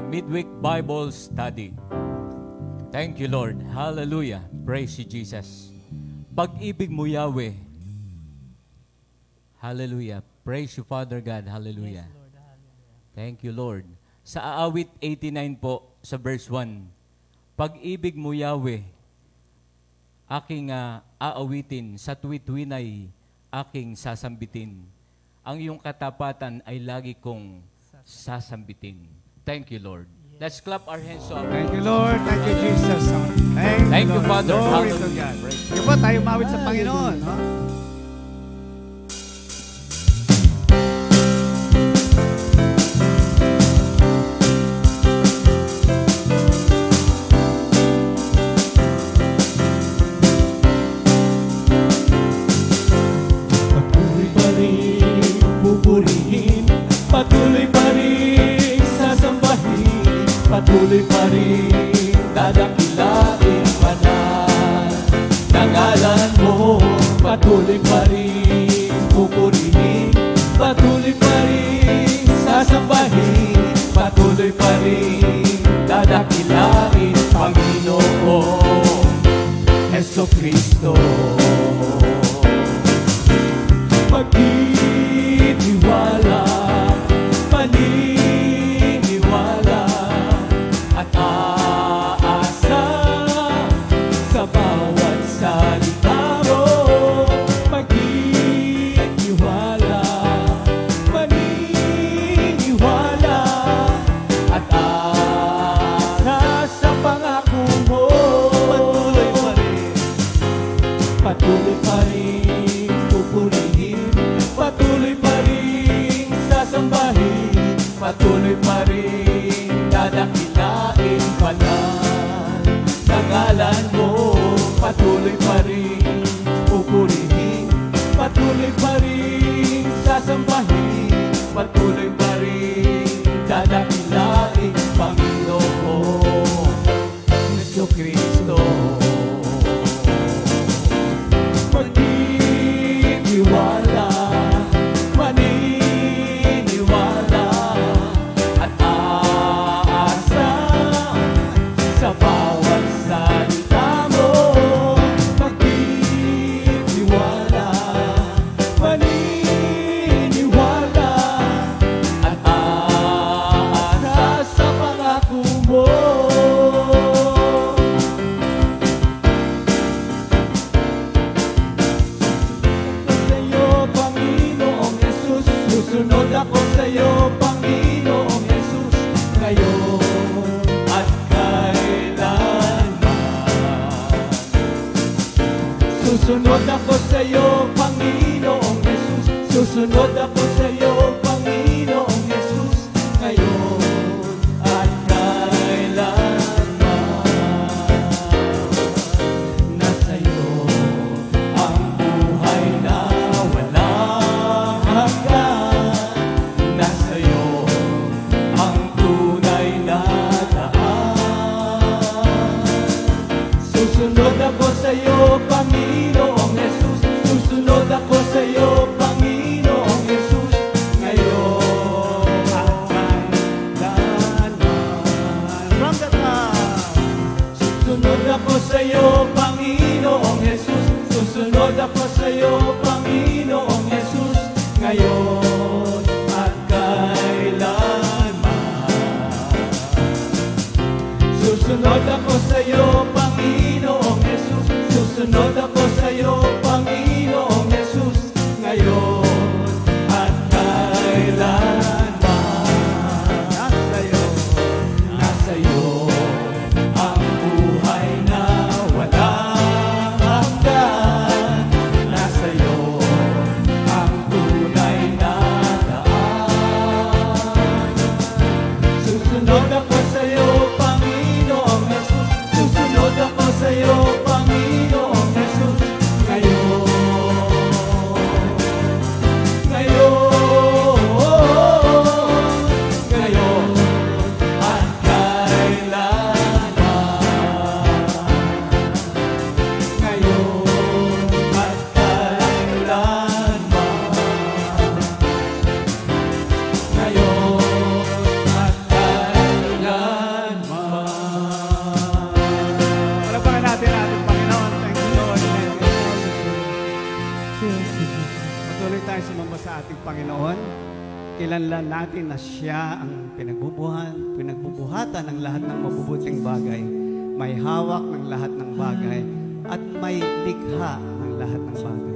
midweek Bible Study. Thank you, Lord. Hallelujah. Praise you, Jesus. Pag-ibig mo, Yahweh. Hallelujah. Praise you, Father God. Hallelujah. Yes, Lord. Hallelujah. Thank you, Lord. Sa aawit 89 po, sa verse 1, pag-ibig mo, Yahweh, aking aawitin, sa tuwi-tuwinay aking sasambitin. Ang iyong katapatan ay lagi kong sasambitin. Thank you, Lord. Let's clap our hands to our Thank you, Lord. Thank you, Jesus. Thank you, Father. Glory to God. Sige po, tayo mawit sa Panginoon. Patuloy pa rin pupurihin, patuloy pa rin sasambahin, patuloy pa rin dadakilain pa na nangalan mo. Patuloy pa rin pupurihin, patuloy pa rin sasambahin, patuloy pa rin dadakilain Panginoon Jesucristo. Pagtitiwala, paniniwala, at aasa sa bawat salita mo. Pagtitiwala, paniniwala, at aasa sa pangako mo. Patuloy pa rin pupurihin, patuloy pa rin sasambahin, patuloy pa rin dadakilain pangalan mo. Patuloy pa rin pupurihin, patuloy pa rin sasambahin, patuloy pa rin dadakilain, Panginoon Hesus Kristo. Maniniwala, maniniwala at aasa sa bawat salita mo. Maniniwala, maniniwala at aasa sa pangako mo. Susunod ako sa iyo, Panginoong Hesus, ngayon at kailanman. Susunod ako sa iyo, Panginoong Hesus. Susunod ako sa iyo, Panginoong Hesus, ngayon at kailanman. Nasa iyo ang buhay na walang hanggan. Nasa iyo ang tunay na daan. Susunod ako sa iyo, Panginoong Hesus. Susunod ako sa iyo, Panginoong Hesus, ngayon at kailanman. From the top. Susunod ako sa iyo, Panginoong Hesus. Susunod ako sa iyo, Panginoong Hesus, ngayon at kailanman. Susunod ako sa iyo, Panginoong Hesus. Susunod ako sa iyo, Panginoong Hesus, ngayon at kailanman. Nasa iyo ang buhay na walang hanggan. Nasa iyo ang tunay na daan. Susunod ako sa iyo, Panginoong Hesus. Susunod ako sa iyo, Panginoong Hesus, ngayon. Ngayon at kailanman. Ngayon at kailanman. Ngayon at kailanman. Palapakan natin ating Panginoon. Thank you, Lord. Patuloy tayo sumamba sa ating Panginoon. Kilanlan natin na Siya ang pinagbubuhatan ng lahat ng mabubuting bagay. May hawak ng lahat ng bagay at may likha ng lahat ng bagay.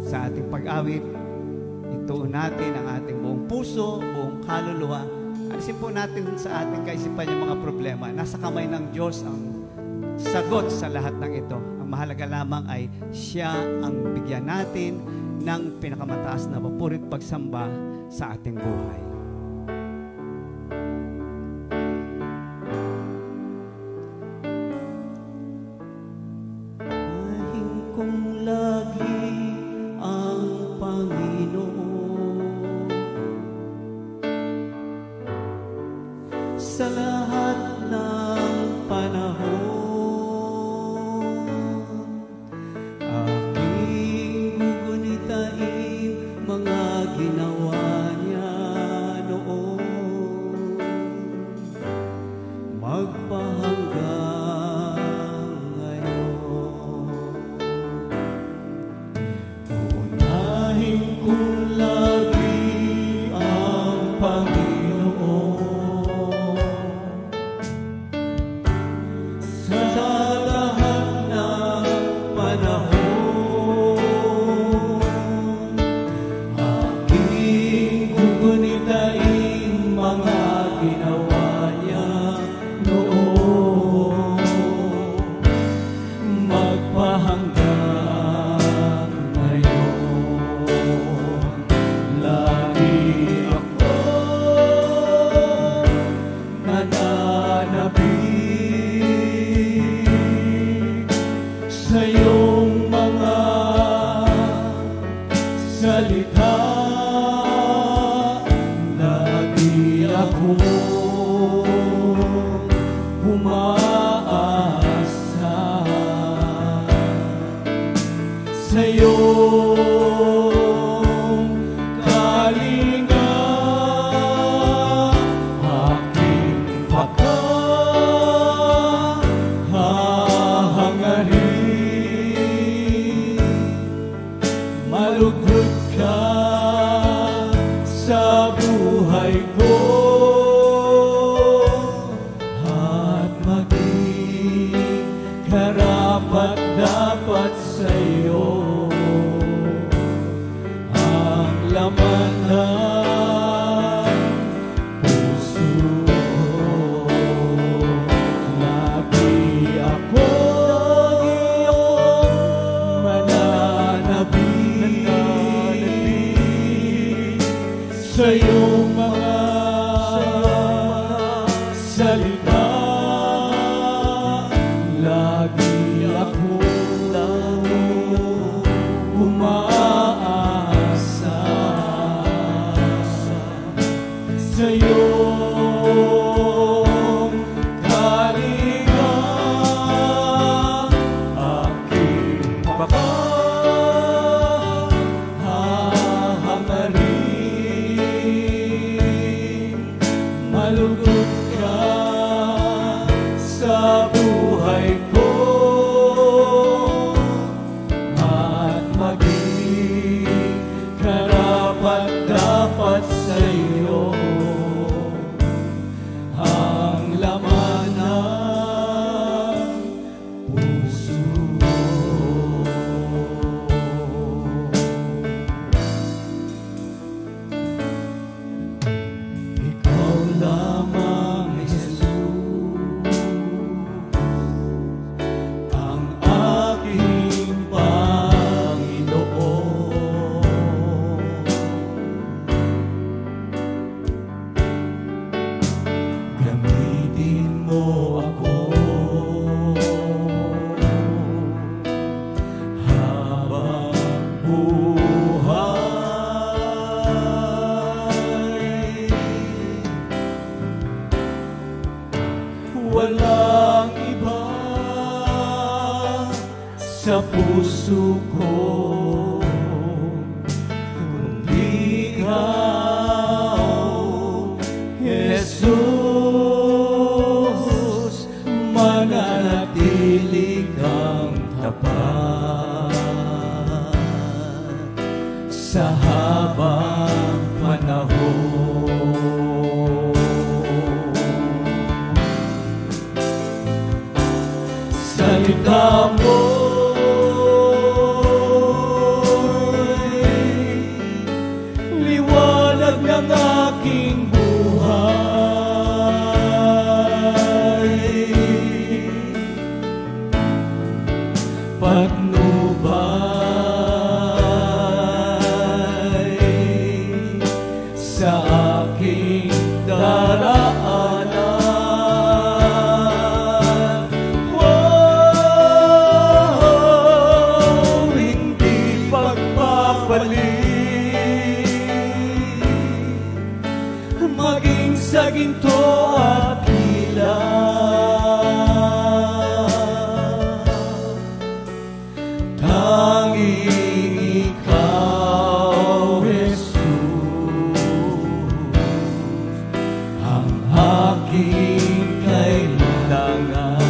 Sa ating pag-awit, ituon natin ang ating buong puso, buong kaluluwa. Alisin po natin sa ating kaisipan yung mga problema. Nasa kamay ng Diyos ang sagot sa lahat ng ito. Ang mahalaga lamang ay Siya ang bigyan natin ng pinakamataas na papuri at pagsamba sa ating buhay. Mahing kong lagi ang Panginoon sa lahat ng panahon. Aking gugunitain mga ginawa niya noon, magpahanggang ngayon. Unahin kong lagi ang Panginoon sa lahat ng panahon. Aking gugunitain mga ginawa niya noon, magpahanggang ngayon. Lagi ako nananabik sa iyong mga ka, lagi ako umaasa sa'yo. Malugod ka sa buhay ko at maging karapat-dapat sa iyo ang laman ng puso. Ikaw lamang, Jesus, ang aking Panginoon. Gamitin mo ako habang buhay. Walang iba sa puso ko kundi ikaw, Jesus. Mananatili kang tapat sa habang panahon. Salita mo'y liwanag ng aking buhay. Patnubay sa aking daraanan. Oh, hindi pagpapalit, maging sa ginto at ilaw. Tanging ikaw, Jesus, ang aking kailangan.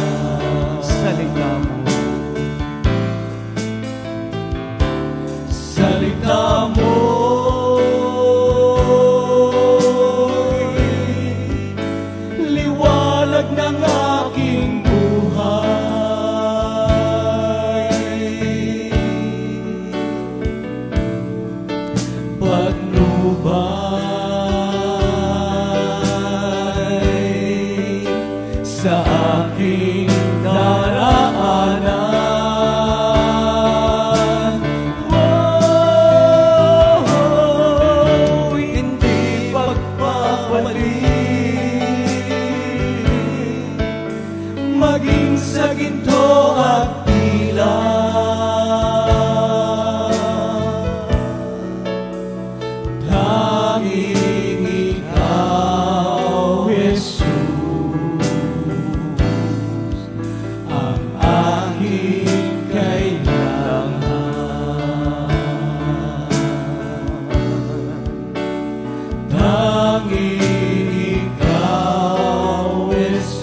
Salita mo, salita mo'y liwanag ng aking buhay. Patnubay sa aking daraanan. Oh, hindi pagpapalit, maging sa ginto at ilaw. Tanging ikaw, Jesus, ang aking kailangan. Tanging ikaw, Jesus,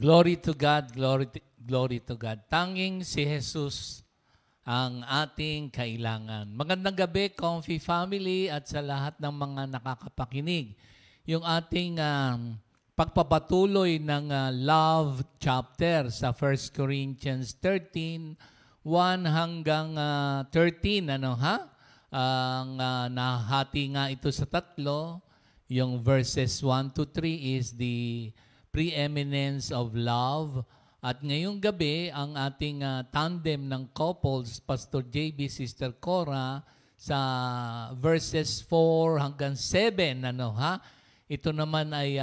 Glory to God, glory to God. Tanging si Jesus ang ating kailangan. Magandang gabi, Comfy Family, at sa lahat ng mga nakakapakinig. Yung ating pagpapatuloy ng love chapter sa 1 Corinthians 13, 1 hanggang 13, Ang nahati nga ito sa tatlo. Yung verses 1 to 3 is the preeminence of love. At ngayong gabi, ang ating tandem ng couples, Pastor JB, Sister Cora, sa verses 4 hanggang 7, Ito naman ay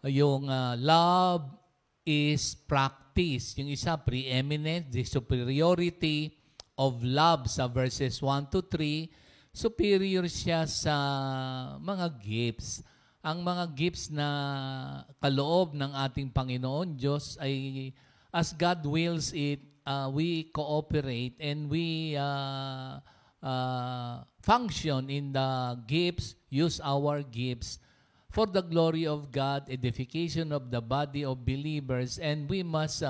yung love is practice. Yung isa, preeminence, the superiority of love sa verses 1 to 3. Superior siya sa mga gifts. Ang mga gifts na kaloob ng ating Panginoon Diyos ay, as God wills it, we cooperate and we function in the gifts, use our gifts for the glory of God, edification of the body of believers, and we must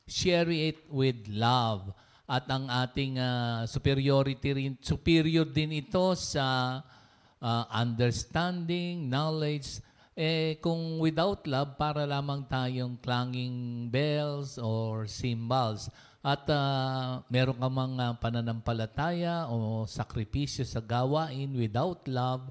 share it with love. At ang ating superior din ito sa understanding, knowledge. Kung without love, para lamang tayong clanging bells or cymbals. At meron ka mga pananampalataya o sakripisyo sa gawain without love,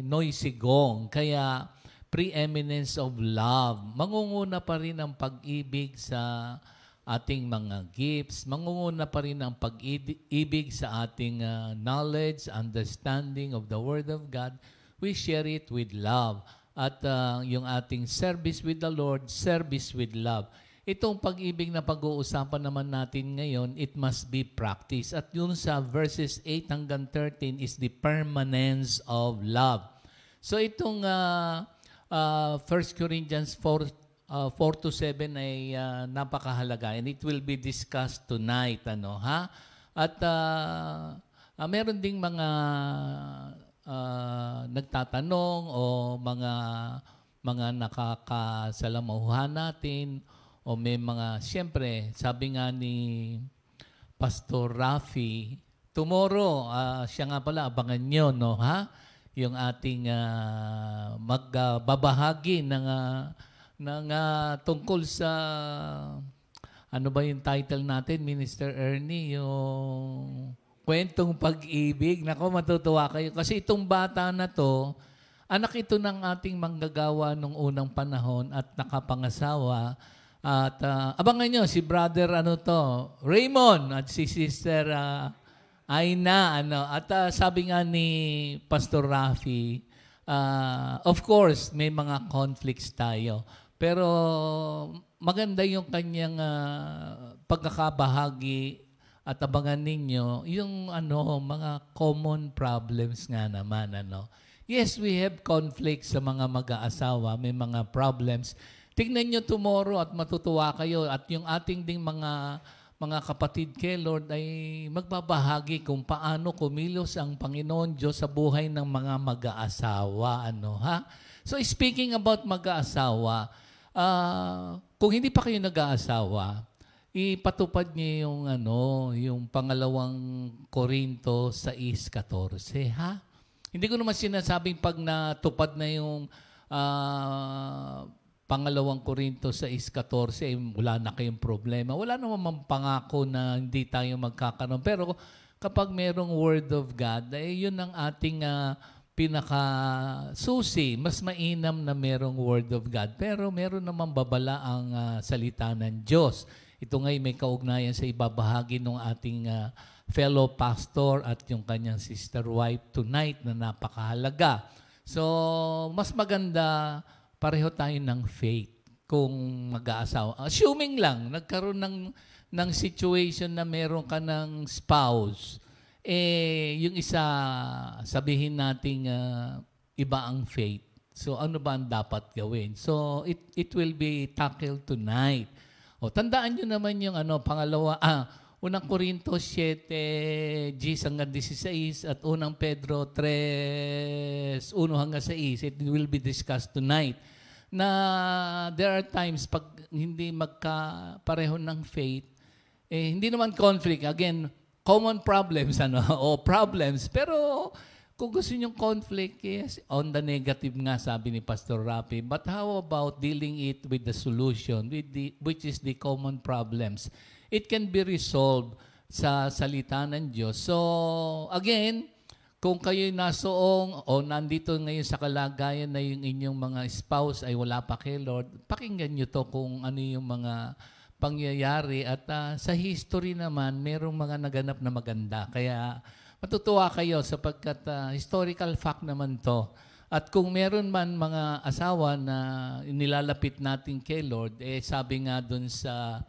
noisy gong. Kaya preeminence of love. Mangunguna pa rin ang pag-ibig sa ating mga gifts. Mangunguna pa rin ang pag-ibig sa ating knowledge, understanding of the Word of God. We share it with love. At yung ating service with the Lord, service with love. Itong pag-ibig na pag-uusapan naman natin ngayon, it must be practiced. At yun sa verses 8 hanggang 13 is the permanence of love. So itong 1 Corinthians 4 to 7 ay napakahalaga, and it will be discussed tonight. At meron ding mga nagtatanong o mga nakakasalamuhan natin, o may mga, siyempre, sabi nga ni Pastor Rafi, tomorrow, siya nga pala, abangan nyo, yung ating magbabahagi ng tungkol sa, ano ba yung title natin, Minister Ernie, yung kwentong pag-ibig. Nako, matutuwa kayo. Kasi itong bata na to, anak ito ng ating manggagawa nung unang panahon at nakapangasawa. At abangan nyo, si brother Raymond at si sister Aina. At sabi nga ni Pastor Rafi, of course, may mga conflicts tayo. Pero maganda yung kanyang pagkakabahagi at abangan ninyo yung mga common problems nga naman. Yes, we have conflicts sa mga mag-aasawa, may mga problems. Tignan nyo tomorrow at matutuwa kayo. At yung ating ding mga kapatid kay Lord ay magbabahagi kung paano kumilos ang Panginoon Diyos sa buhay ng mga mag-aasawa. So speaking about mag-aasawa, kung hindi pa kayo nag-aasawa, ipatupad niyo yung pangalawang Korinto 6:14, Hindi ko naman sinasabing pag natupad na yung pangalawang Korinto 6:14, wala na kayong problema. Wala naman pangako na hindi tayo magkakaroon. Pero kapag merong Word of God, yun ang ating pinakasusi. Mas mainam na merong Word of God. Pero meron naman babala ang salita ng Diyos. Ito nga'y may kaugnayan sa ibabahagi ng ating fellow pastor at yung kanyang sister wife tonight na napakahalaga. So, mas maganda pareho tayo ng faith kung mag-aasawa. Assuming lang, nagkaroon ng situation na meron ka ng spouse, yung isa, sabihin nating iba ang faith. So, ano ba ang dapat gawin? So, it will be tackled tonight. Tandaan nyo naman yung pangalawa, unang Korinto 7, G hanggang 16, at unang Pedro 3, 1 hanggang 6. It will be discussed tonight. na there are times pag hindi magkapareho ng faith, hindi naman conflict. Again, common problems o problems. Pero kung gusto nyong conflict, yes, on the negative nga, sabi ni Pastor Rafi. But how about dealing it with the solution, which is the common problems? It can be resolved sa salita ng Diyos. So, again, kung kayo'y nasoong o nandito ngayon sa kalagayan na yung inyong mga spouse ay wala pa kay Lord, pakinggan nyo to kung ano yung mga pangyayari. At sa history naman, merong mga naganap na maganda. Kaya matutuwa kayo sapagkat historical fact naman to. At kung meron man mga asawa na nilalapit natin kay Lord, sabi nga dun sa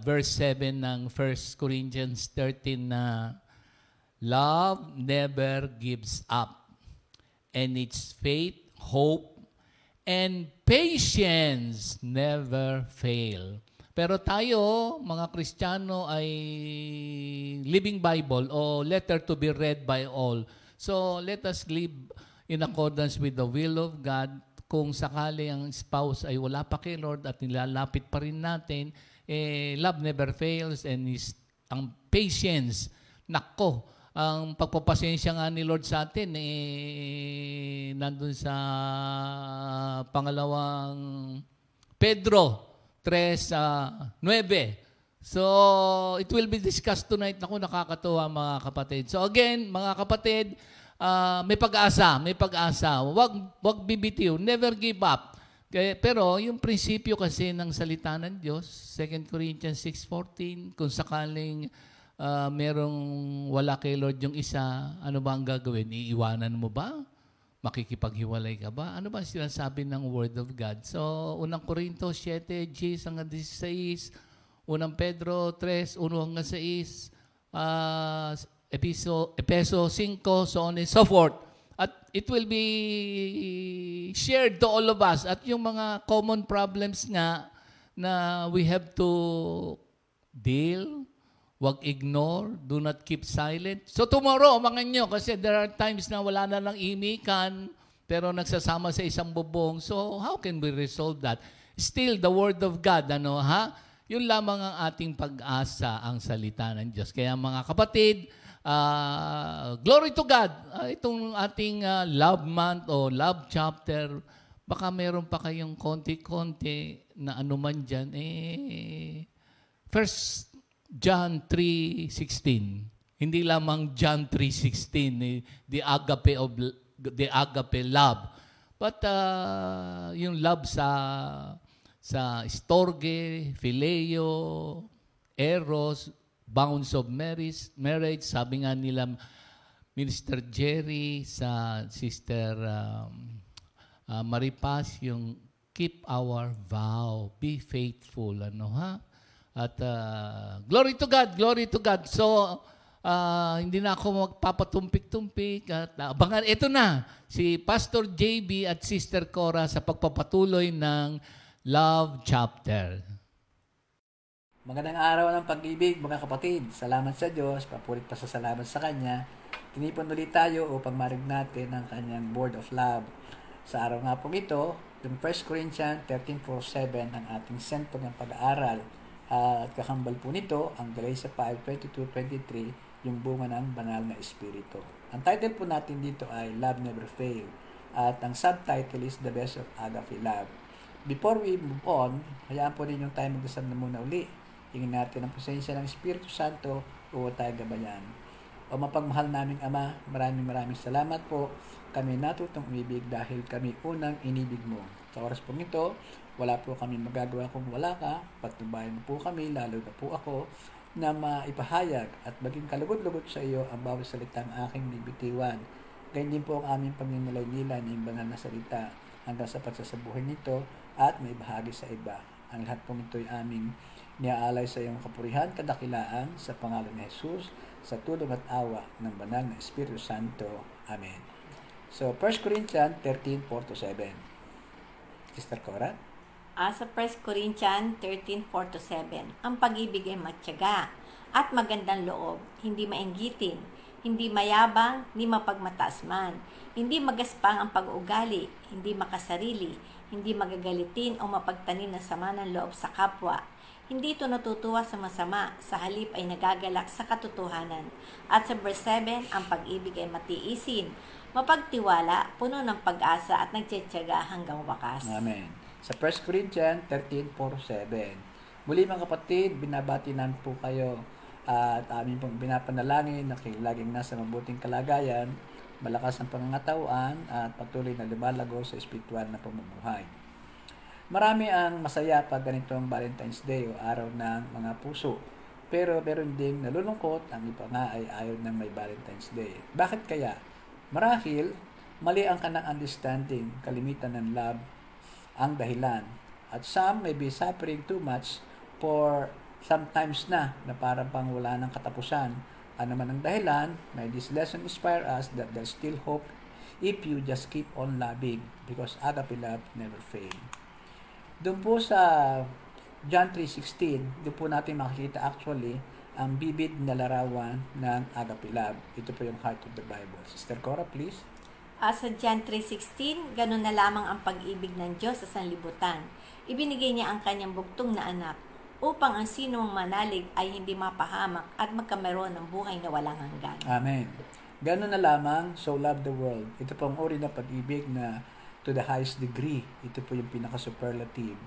verse 7 ng 1 Corinthians 13 na love never gives up, and its faith, hope, and patience never fail. Pero tayo, mga Kristiyano, ay living Bible o letter to be read by all. So, let us live in accordance with the will of God. Kung sakali ang spouse ay wala pa kay Lord at nilalapit pa rin natin, love never fails, and ang patience, nako, ang pagpapasensya nga ni Lord sa atin, nandun sa pangalawang Pedro 3:9. So, it will be discussed tonight. Naku, nakakatuwa mga kapatid. So again, mga kapatid, may pag-asa, may pag-asa. Wag bibitiw, never give up. Pero yung prinsipyo kasi ng salita ng Diyos, 2 Corinthians 6:14, kung sakaling merong wala kay Lord yung isa, ano ba ang gagawin? Iiwanan mo ba? Makikipaghiwalay ka ba? Ano ba sinasabi ng Word of God? So, unang Corinto 7, 10 hanggang 16, unang Pedro 3, 1 hanggang 6, Epeso 5, so on and so forth. At it will be shared to all of us. At yung mga common problems nga na we have to deal, wag ignore, do not keep silent. So tomorrow, umangan nyo kasi there are times na wala na lang imikan pero nagsasama sa isang bubong. So how can we resolve that? Still, the Word of God, yun lamang ang ating pag-asa, ang salita ng Diyos. Kaya mga kapatid, glory to God. Itong ating love month o love chapter, baka meron pa kayong konti-konti na anuman dyan. First John 3:16. Hindi lamang John 3:16, the agape love. But yung love sa storge, phileo, eros, bounds of marriage, sabi nga nila Minister Jerry sa Sister Maripas, yung keep our vow, be faithful, At glory to God, glory to God. So, hindi na ako magpapatumpik-tumpik. At abangan, ito na, si Pastor JB at Sister Cora sa pagpapatuloy ng Love Chapter. Magandang araw ng pag-ibig, mga kapatid. Salamat sa Diyos, papulit pa sa salamat sa Kanya. Tinipon ulit tayo upang marig natin ang Kanyang Word of Love. Sa araw nga po ito, yung 1 Corinthians 13:4-7 ang ating sentro ng pag-aaral. At kakambal po nito, ang Galatians 5:22-23, yung bunga ng banal na espiritu. Ang title po natin dito ay Love Never Fail. At ang subtitle is The Best of Agape Love. Before we move on, hayaan po ninyong tayo magdasal na muna uli. Hingin natin ang presensya ng Espiritu Santo o tayo gabayan. O mapagmahal naming Ama, maraming salamat po. Kami natutong umibig dahil kami unang inibig mo. Sa oras po nito, wala po kami magagawa kung wala ka. Patnubayan mo po kami, lalo na po ako, na maipahayag at maging kalugod-lugod sa iyo ang bawat salitang aking bibitiwan. Ganyan din po ang aming pagninilay-nilay ng banal na salita hanggang sa pagsasabuhay nito at may bahagi sa iba. Ang lahat po nito ay aming niaalay sa iyong kapurihan, kadakilaan, sa pangalan ni Jesus, sa tulong at awa ng banal na Espiritu Santo. Amen. So, 1 Corinthians 13:4-7. Sister Cora? Sa 1 Corinthians 13:4-7, ang pag-ibig ay matyaga at magandang loob, hindi mainggitin, hindi mayabang, ni mapagmataas man, hindi magaspang ang pag-uugali, hindi makasarili, hindi magagalitin o mapagtanim ng sama ng loob sa kapwa. Hindi ito natutuwa sa masama, sa halip ay nagagalak sa katotohanan. At sa verse 7, ang pag-ibig ay matiisin, mapagtiwala, puno ng pag-asa at nagtitiyaga hanggang wakas. Amen. Sa 1 Corinthians 13:4-7. Muli mga kapatid, binabati namin po kayo at amin pong binapanalangin na kayo laging nasa mabuting kalagayan, malakas ang pangangatawan at patuloy na lumalago sa espiritual na pamumuhay. Marami ang masaya pag ganitong Valentine's Day o araw ng mga puso. Pero meron ding nalulungkot, ang iba nga ay ayaw ng may Valentine's Day. Bakit kaya? Marahil, mali ang kanang understanding, kalimitan ng love ang dahilan. At some may be suffering too much for sometimes na parang pang wala ng katapusan. Ano man ang dahilan, may this lesson inspire us that there's still hope if you just keep on loving because agape love never fail. Doon po sa John 3:16, doon po natin makikita actually ang bibig na larawan ng agape love. Ito po yung heart of the Bible. Sister Cora, please. Sa John 3:16, ganun na lamang ang pag-ibig ng Diyos sa sanlibutan. Ibinigay niya ang kanyang bugtong na anak upang ang sinong manalig ay hindi mapahamak at magkameron ng buhay na walang hanggan. Amen. Ganun na lamang, so love the world. Ito po ang uri ng pag-ibig na to the highest degree. Ito po yung pinaka-superlative.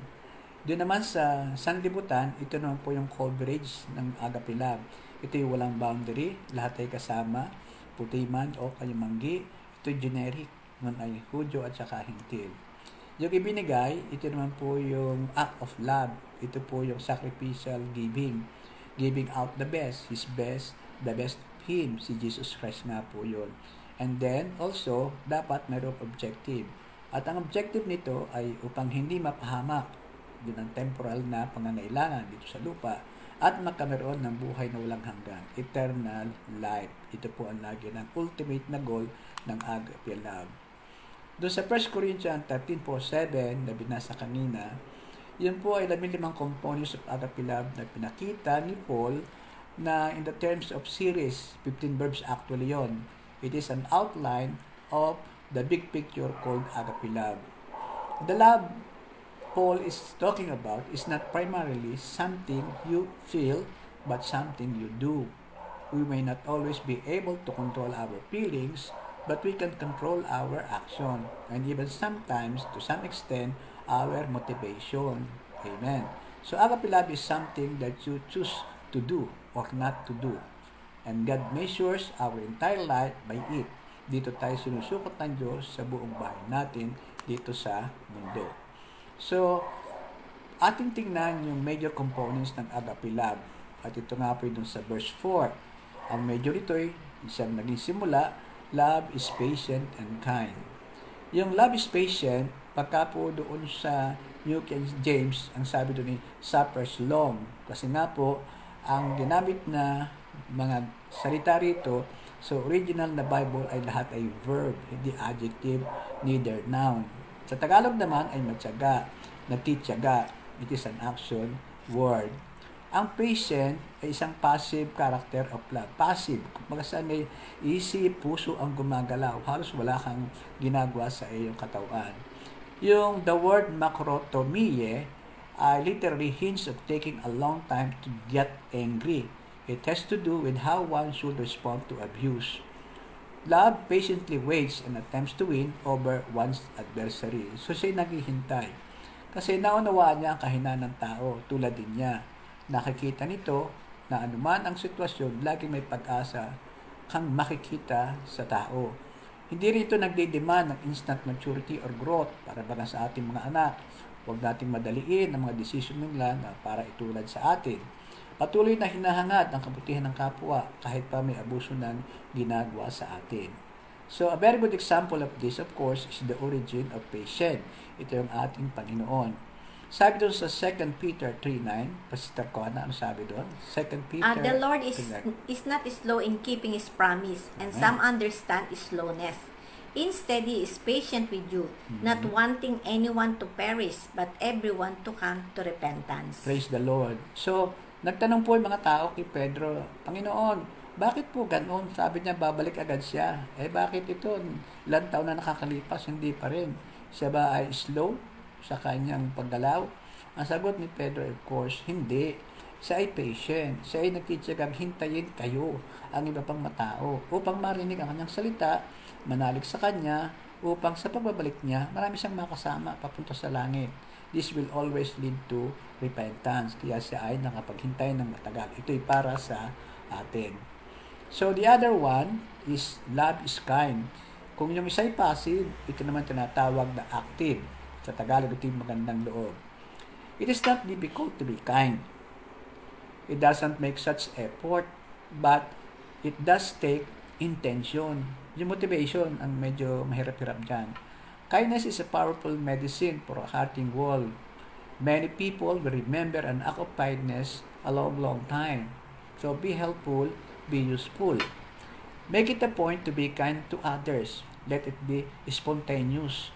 Doon naman sa sanlibutan, ito naman po yung coverage ng agape love. Ito yung walang boundary, lahat ay kasama, puti man o kayumanggi. Ito generic, nun ay Hudyo at saka Hintil. Yung ibinigay, ito naman po yung act of love. Ito po yung sacrificial giving. Giving out the best, His best, the best of Him. Si Jesus Christ nga po yun. And then, also, dapat mayroong objective. At ang objective nito ay upang hindi mapahamak din ang temporal na pangangailangan dito sa lupa at magkameron ng buhay na walang hanggan, eternal life. Ito po ang lagi ng ultimate na goal ng agape love. Doon sa 1 Corinthians 13:7 na binasa kanina, yun po ay 15 components of agape love na pinakita ni Paul na in the terms of series, 15 verbs actually yon. It is an outline of the big picture called agape love. The love Paul is talking about is not primarily something you feel, but something you do. We may not always be able to control our feelings, but we can control our action, and even sometimes, to some extent, our motivation. Amen. So agape love is something that you choose to do or not to do. And God measures our entire life by it. Dito tayo sinusukot ng Diyos sa buong bahay natin dito sa mundo. So, ating tingnan yung major components ng agape love. At ito nga po yung sa verse 4. Ang major ito ay isang naging simula, love is patient and kind. Yung love is patient, pagka po doon sa New King James, ang sabi doon ay suffers long. Kasi nga po, ang ginamit na mga salita rito, so original na Bible ay lahat ay verb, hindi adjective, neither noun. Sa Tagalog naman ay matyaga, natityaga. It is an action word. Ang patient ay isang passive character of love. Passive. Kumbaga saan may isip, puso ang gumagalaw. Halos wala kang ginagawa sa iyong katawan. Yung the word makrotomie literally hints of taking a long time to get angry. It has to do with how one should respond to abuse. Love patiently waits and attempts to win over one's adversary. So siya naghihintay. Kasi naunawaan niya ang kahinaan ng tao, tulad din niya. Nakikita nito na anuman ang sitwasyon, laging may pag-asa kang makikita sa tao. Hindi rito nagdidemand ng instant maturity or growth para baga sa ating mga anak. Huwag nating madaliin ang mga desisyon nila na para itulad sa atin. Patuloy na hinahangad ang kabutihan ng kapwa kahit pa may abuso ng ginagawa sa atin. So, a very good example of this, of course, is the origin of patience. Ito yung ating Panginoon. Sabi doon sa 2 Peter 3:9, Pastor Kona, ano sabi doon? 2 Peter the Lord is not slow in keeping His promise, and some understand His slowness. Instead, He is patient with you, not wanting anyone to perish, but everyone to come to repentance. Praise the Lord. So, nagtanong po yung mga tao kay Pedro, Panginoon, bakit po ganoon? Sabi niya, babalik agad siya. Bakit ito? Ilang taon na nakakalipas, hindi pa rin. Siya ba ay slow? sa kanyang paggalaw? Ang sagot ni Pedro, of course, hindi. Siya ay patient. Siya ay nagtitiyagang hintayin kayo, ang iba pang matao, upang marinig ang kanyang salita, manalig sa kanya, upang sa pagbabalik niya, marami siyang makasama papunta sa langit. This will always lead to repentance. Kaya siya ay nakapaghintay ng matagal. Ito'y para sa atin. So, the other one is love is kind. Kung yung isa ay passive, ito naman tinatawag na active. Sa Tagalog, ito yung magandang loob. It is not difficult to be kind. It doesn't make such effort, but it does take intention. Yung motivation ang medyo mahirap-hirap dyan. Kindness is a powerful medicine for a hurting world. Many people will remember an act of kindness a long time. So be helpful, be useful. Make it a point to be kind to others. Let it be spontaneous.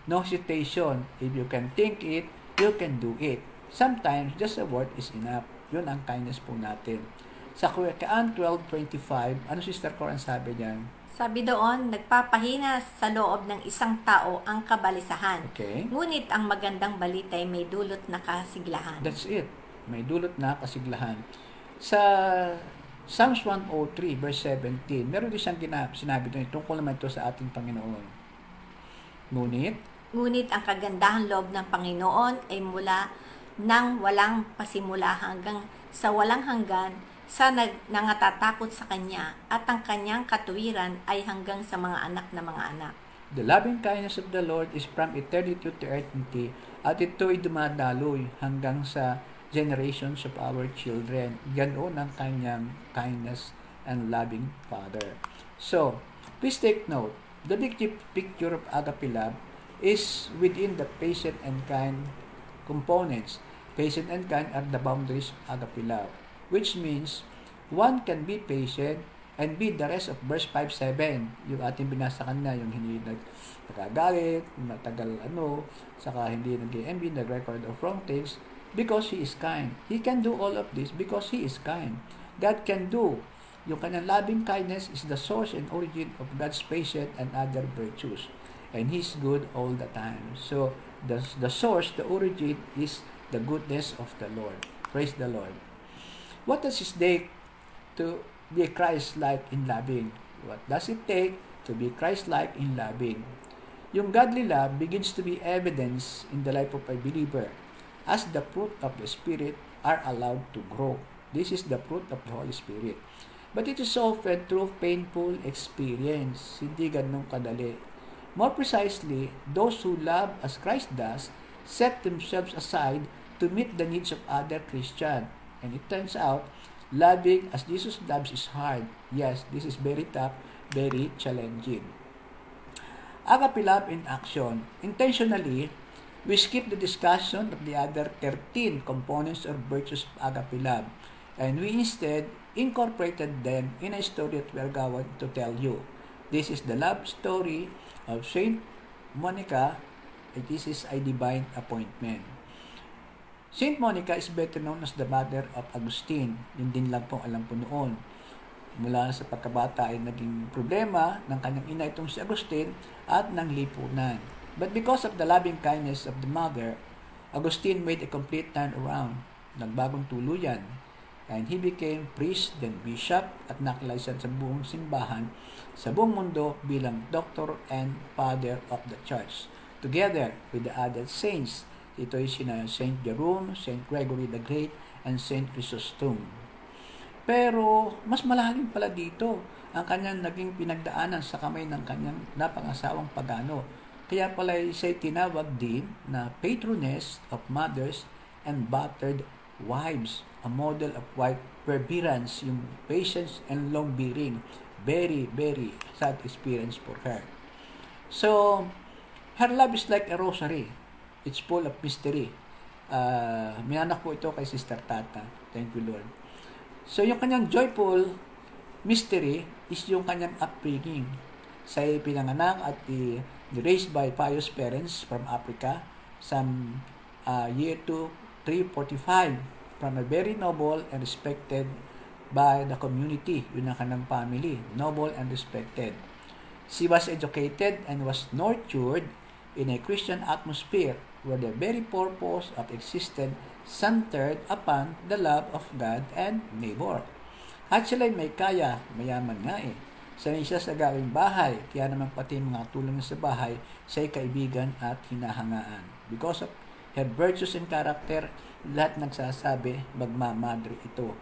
No hesitation. If you can think it, you can do it. Sometimes just a word is enough. Yun ang kindness po natin. Sa Kawikaan 12:25, ano Sister Cor ang sabi diyan? Sabi doon, nagpapahina sa loob ng isang tao ang kabalisahan. Okay. Ngunit ang magandang balita ay may dulot na kasiglahan. That's it. May dulot na kasiglahan. Sa Psalms 103 verse 17, meron din siyang sinabi doon, tungkol naman ito sa ating Panginoon. Ngunit ang kagandahan loob ng Panginoon ay mula nang walang pasimula hanggang sa walang hanggan sa nangatatakot sa Kanya, at ang Kanyang katuwiran ay hanggang sa mga anak na mga anak. The loving kindness of the Lord is from eternity to eternity, at ito'y dumadaloy hanggang sa generations of our children. Ganoon ang Kanyang kindness and loving Father. So, please take note, the big picture of agape love is within the patient and kind components. Patient and kind are the boundaries of agape love, which means one can be patient and be the rest of verse 5:7. Yung ating binasa kanina, yung hindi nagagalit, matagal saka hindi nag-envy, nag-record of wrong things, because He is kind. He can do all of this because He is kind. God can do. Yung kanyang loving kindness is the source and origin of God's patience and other virtues. And He's good all the time. So, the source, the origin is the goodness of the Lord. Praise the Lord. What does it take to be Christ-like in loving? What does it take to be Christ-like in loving? Yung godly love begins to be evidence in the life of a believer as the fruit of the Spirit are allowed to grow. This is the fruit of the Holy Spirit. But it is often through painful experience. Hindi ganun kadali. More precisely, those who love as Christ does set themselves aside to meet the needs of other Christians. And it turns out, loving as Jesus loves is hard. Yes, this is very tough, very challenging. Agape love in action. Intentionally, we skip the discussion of the other 13 components or virtues of agape love, and we instead incorporated them in a story that we are going to tell you. This is the love story of Saint Monica. This is a divine appointment. Saint Monica is better known as the mother of Augustine. Yun din lang pong alam po noon. Mula sa pagkabata ay naging problema ng kanyang ina itong si Augustine at ng lipunan. But because of the loving kindness of the mother, Augustine made a complete turnaround. Nagbagong tuluyan. And he became priest, then bishop, at nakilaisan sa buong simbahan sa buong mundo bilang doctor and father of the church. Together with the other saints, ito ay sina Saint Jerome, Saint Gregory the Great, and Saint Chrysostom. Pero mas malalim pala dito ang kanyang naging pinagdaanan sa kamay ng kanyang napangasawang pagano. Kaya pala siya tinawag din na patroness of mothers and battered wives, a model of white perseverance, yung patience and long-bearing. Very, very sad experience for her. So, her love is like a rosary. It's full of mystery. Minanak po ito kay Sister Tata. Thank you, Lord. So, yung kanyang joyful mystery is yung kanyang upbringing. Siya pinanganak at raised by pious parents from Africa some year 345 from a very noble and respected by the community. Yun ang kanyang family. Noble and respected. She was educated and was nurtured in a Christian atmosphere where the very purpose of existence centered upon the love of God and neighbor. At sila may kaya, mayaman nga eh. Sanay siya sa gawing bahay, kaya naman pati mga tulong sa bahay, siya'y kaibigan at hinahangaan. Because of her virtues and character, lahat nagsasabi, magmamadre ito.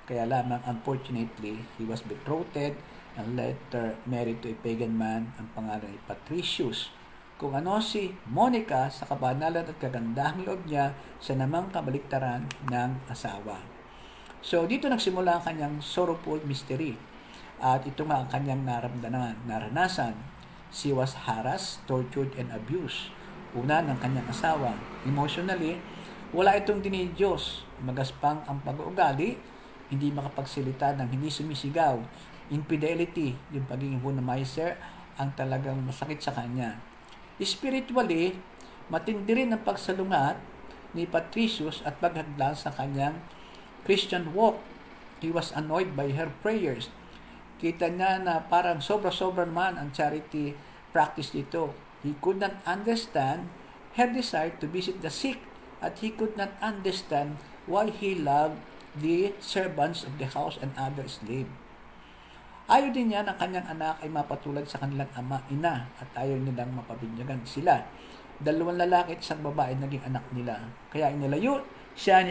Kaya lamang, unfortunately, he was betrothed and later married to a pagan man, ang pangalan ay Patricius. Kung ano si Monica sa kabanalan at kagandahang loob niya, sa namang kabaliktaran ng asawa. So, dito nagsimula ang kanyang sorrowful mystery. At ito nga ang kanyang naranasan. She was harassed, tortured, and abused. Una ng kanyang asawa. Emotionally, wala itong dinidiyos. Magaspang ang pag-uugali, hindi makapagsalita ng hindi sumisigaw. Infidelity, yung pagiging womanizer, ang talagang masakit sa kanya. Spiritually, matindi rin ang pagsalungat ni Patricius at paghagdan sa kanyang Christian walk. He was annoyed by her prayers. Kita niya na parang sobra-sobra naman ang charity practice dito. He could not understand her desire to visit the sick, at he could not understand why he loved the servants of the house and other slaves. Ayaw din niya ng kanyang anak ay mapatulad sa kanilang ina, at ayaw nilang mapabinyagan sila. Dalawang lalaki at isang babae naging anak nila. Kaya inilayo siya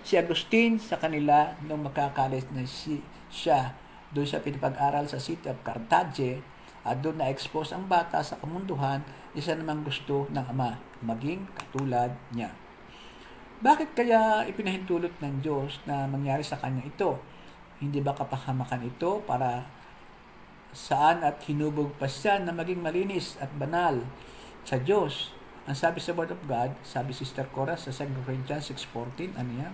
si Agustin sa kanila nung makakalis na siya. Doon siya pinapag-aral sa city of Carthage, at doon na-expose ang bata sa kamunduhan. Isa namang gusto ng ama, maging katulad niya. Bakit kaya ipinahintulot ng Diyos na mangyari sa kanya ito? Hindi ba kapahamakan ito para saan at hinubog pa siya na maging malinis at banal sa Diyos? Ang sabi sa Word of God, sabi Sister Cora sa 2 Corinthians 6:14, ano yan?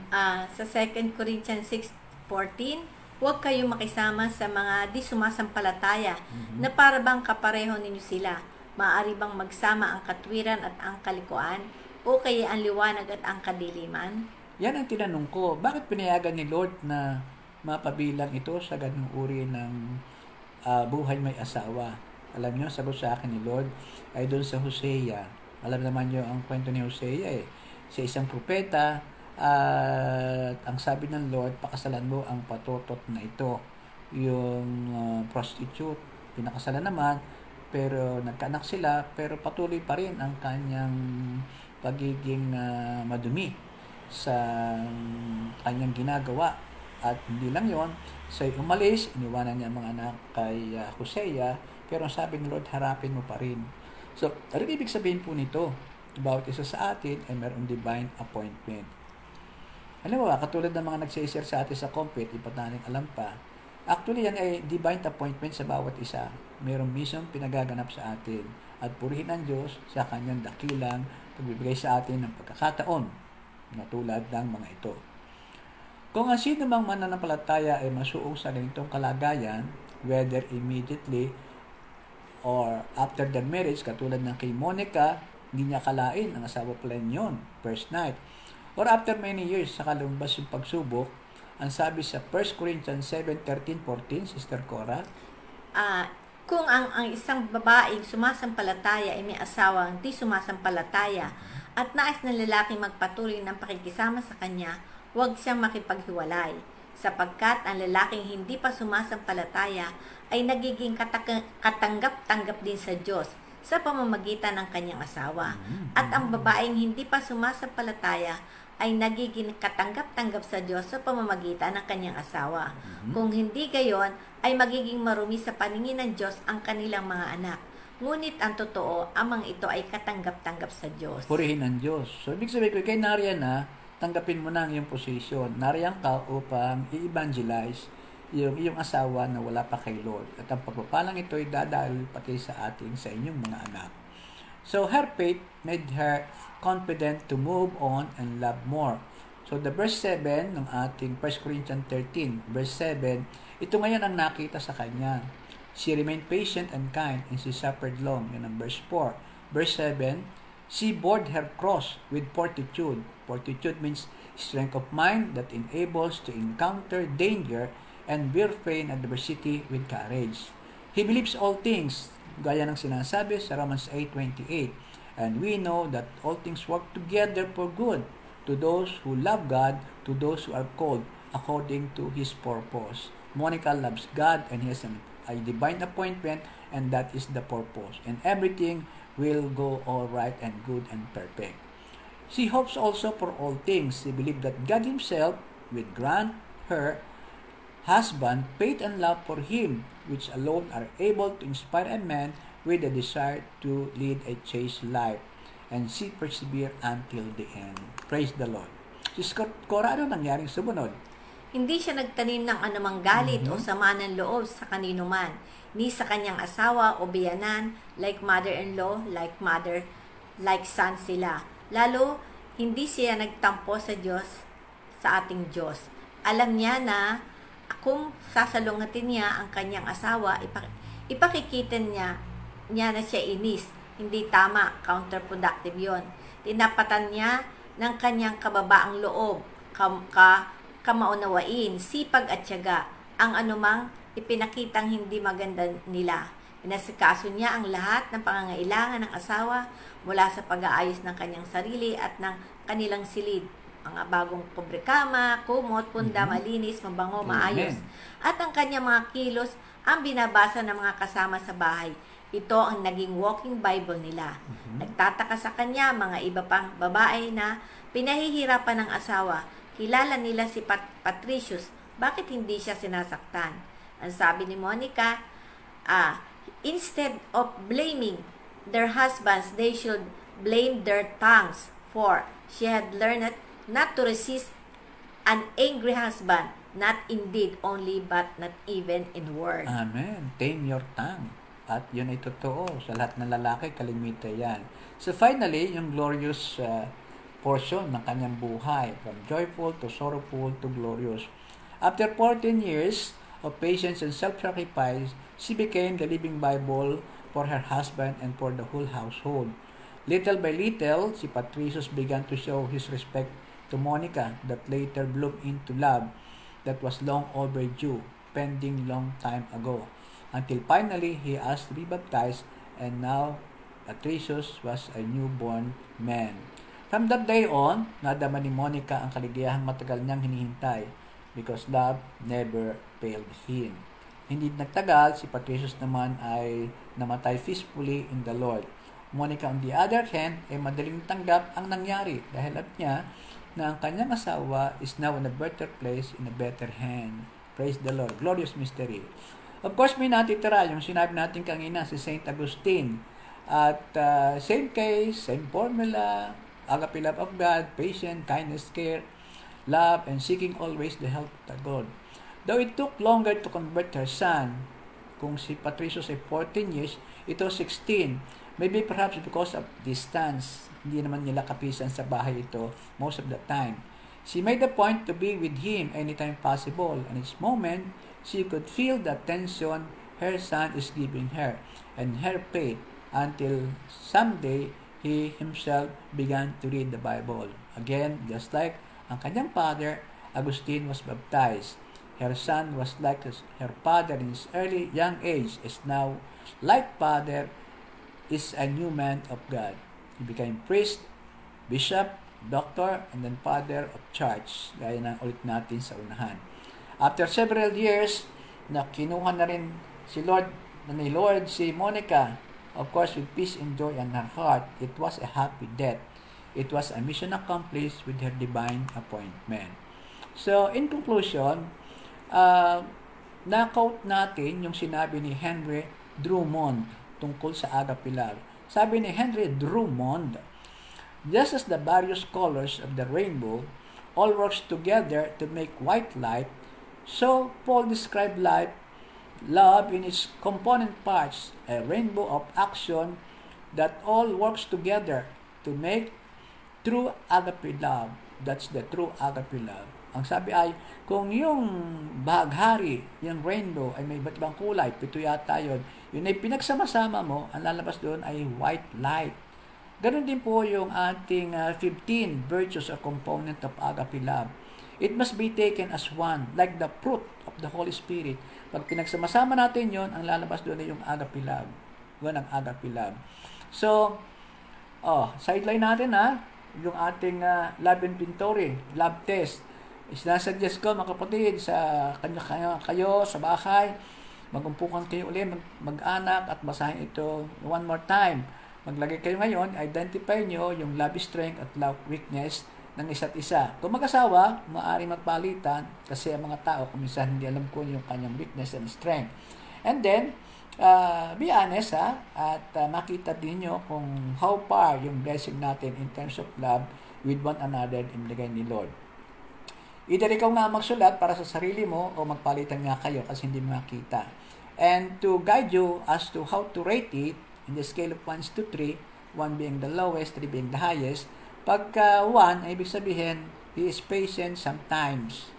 Sa 2 Corinthians 6:14, huwag kayong makisama sa mga di sumasampalataya na para bang kapareho ninyo sila. Maaari bang magsama ang katwiran at ang kalikuan, o kaya ang liwanag at ang kadiliman? Yan ang tinanong ko. Bakit pinayagan ni Lord na mapabilang ito sa ganung uri ng buhay may asawa? Alam niyo, sagot sa akin ni Lord ay doon sa Hosea. Alam naman niyo ang kwento ni Hosea eh. Sa isang propeta, at ang sabi ng Lord, pakasalan mo ang patotot na ito. Yung prostitute, pinakasalan naman, pero nagkaanak sila, pero patuloy pa rin ang kanyang pagiging madumi sa kanyang ginagawa. At hindi lang yon, so umalis, iniwanan niya ang mga anak kay Hosea, pero sabi ng Lord, harapin mo pa rin. So, ano ibig sabihin po nito? Bawat isa sa atin ay mayroong divine appointment. Alam mo ba, katulad ng mga nagsishare sa atin sa Compet, ipat natin alam pa, actually yan ay divine appointment sa bawat isa. Mayroong mission pinagaganap sa atin, at purihin ang Diyos sa kanyang dakilang pagbibigay sa atin ng pagkakataon na tulad ng mga ito. Kung ang sino mang mananampalataya ay masuong sa ganitong kalagayan, whether immediately or after their marriage, katulad ng kay Monica, hindi niya kalain, ang asawa pala yun, first night, or after many years sa kalumbas yung pagsubok, ang sabi sa 1 Corinthians 7:13-14, Sister Cora, kung ang isang babaeng sumasampalataya ay may asawang di sumasampalataya at nais ng lalaki magpatuloy ng pakikisama sa kanya, huwag siyang makipaghiwalay, sapagkat ang lalaking hindi pa sumasampalataya ay nagiging katanggap-tanggap din sa Diyos sa pamamagitan ng kanyang asawa. At ang babaeng hindi pa sumasampalataya ay nagiging katanggap-tanggap sa Diyos sa pamamagitan ng kanyang asawa. Kung hindi gayon, ay magiging marumi sa paningin ng Diyos ang kanilang mga anak. Ngunit ang totoo, ang mga ito ay katanggap-tanggap sa Diyos. Purihin ang Diyos. So, ibig sabihin ko, kay nariyan na, tanggapin mo na ang iyong posisyon. Nariyan ka upang i-evangelize yung iyong asawa na wala pa kay Lord. At ang pagpapalang ito ay dadahil pati sa atin, sa inyong mga anak. So, her faith made her confident to move on and love more. So, the verse 7 ng ating 1 Corinthians 13, verse 7, ito ngayon ang nakita sa kanya. She remained patient and kind, and she suffered long. Yan ang verse 4. Verse 7, she bore her cross with fortitude. Fortitude means strength of mind that enables to encounter danger and bear pain and adversity with courage. He believes all things, gaya ng sinasabi sa Romans 8:28. And we know that all things work together for good to those who love God, to those who are called according to His purpose. Monica loves God and He has a divine appointment, and that is the purpose. And everything will go all right and good and perfect. She hopes also for all things. She believes that God Himself will grant her husband faith and love for Him, which alone are able to inspire a man with a desire to lead a chaste life. And she persevered until the end. Praise the Lord. Sis Cora, ano nangyaring sumunod? Hindi siya nagtanim ng anumang galit o sama ng loob sa kanino man, ni sa kanyang asawa o biyanan, like mother-in-law, like son sila. Lalo, hindi siya nagtampo sa Diyos, sa ating Diyos. Alam niya na kung sasalungatin niya ang kanyang asawa, ipakikitan niya na siya inis. Hindi tama, counterproductive yon. Tinapatan niya ng kanyang kababaang loob, kamaunawain, sipag at tiyaga, ang anumang ipinakitang hindi maganda nila. Inasikaso niya ang lahat ng pangangailangan ng asawa mula sa pag-aayos ng kanyang sarili at ng kanilang silid. Mga bagong kubrekama, kumot, punda, malinis, mabango, maayos. At ang kanyang mga kilos ang binabasa ng mga kasama sa bahay. Ito ang naging walking Bible nila. Nagtataka sa kanya mga iba pang babae na pinahihirapan ng asawa. Kilala nila si Patricius. Bakit hindi siya sinasaktan? Ang sabi ni Monica, instead of blaming their husbands, they should blame their tongues, for she had learned not to resist an angry husband, not in deed only, but not even in word. Amen. Tame your tongue. At yun ay totoo. Sa lahat ng lalaki, kalimita yan. So finally, yung glorious portion ng kanyang buhay, from joyful to sorrowful to glorious. After 14 years of patience and self-sacrifice, she became the living Bible for her husband and for the whole household. Little by little, si Patricius began to show his respect to Monica that later bloomed into love that was long overdue, pending long time ago, until finally he asked to be baptized, and now Patricius was a newborn man. From that day on, nadama ni Monica ang kaligayahang matagal niyang hinihintay because love never failed him. Hindi nagtagal, si Patricius naman ay namatay peacefully in the Lord. Monica, on the other hand, ay madaling tanggap ang nangyari dahil alam niya na ang kanyang asawa is now in a better place, in a better hand. Praise the Lord. Glorious mystery. Of course, may natitira yung sinabi natin kanina si St. Augustine. At same case, same formula, agape love of God, patience, kindness, care, love, and seeking always the help of God. Though it took longer to convert her son, kung si Patricius ay 14 years, ito 16. Maybe perhaps because of distance, hindi naman nila kapisan sa bahay ito most of the time. She made a point to be with him anytime possible, and each moment, she could feel the attention her son is giving her, and her faith, until someday, he himself began to read the Bible. Again, just like ang kanyang father, Augustine was baptized. Her son was like her father in his early young age, is now like father, is a new man of God. He became priest, bishop, doctor, and then father of church. Gaya na ulit natin sa unahan. After several years, na kinuha na rin ni Lord si Monica, of course, with peace and joy in her heart. It was a happy death. It was a mission accomplished with her divine appointment. So, in conclusion, na-quote natin yung sinabi ni Henry Drummond tungkol sa agape love. Sabi ni Henry Drummond, just as the various colors of the rainbow all works together to make white light, so Paul described love in its component parts, a rainbow of action that all works together to make true agape love. That's the true agape love. Ang sabi ay, kung yung bahaghari, yung rainbow, ay may iba't ibang kulay, 7 yata yun, yun ay pinagsama-sama mo, ang lalabas doon ay white light. Ganon din po yung ating 15 virtues or component of agape love. It must be taken as one, like the fruit of the Holy Spirit. Pag pinagsama-sama natin yon, ang lalabas doon ay yung agape love. Yun ang agape love. So, Sideline natin yung ating love inventory, love test. Sinasuggest ko mga kapatid sa kayo sa bahay, magumpukan kayo ulit, mag-anak at basahin ito one more time. Maglagay kayo ngayon, identify nyo yung love strength at love weakness ng isa't isa. Kung mag-asawa, maaaring magpalitan kasi ang mga tao kuminsan hindi alam kung yung kanyang weakness and strength. And then, be honest at makita din nyo kung how far yung blessing natin in terms of love with one another inilagay ni Lord. Either ikaw nga magsulat para sa sarili mo o magpalitan nga kayo kasi hindi makita. And to guide you as to how to rate it in the scale of 1 to 3, 1 being the lowest, 3 being the highest, pagka 1, ibig sabihin, he is patient sometimes.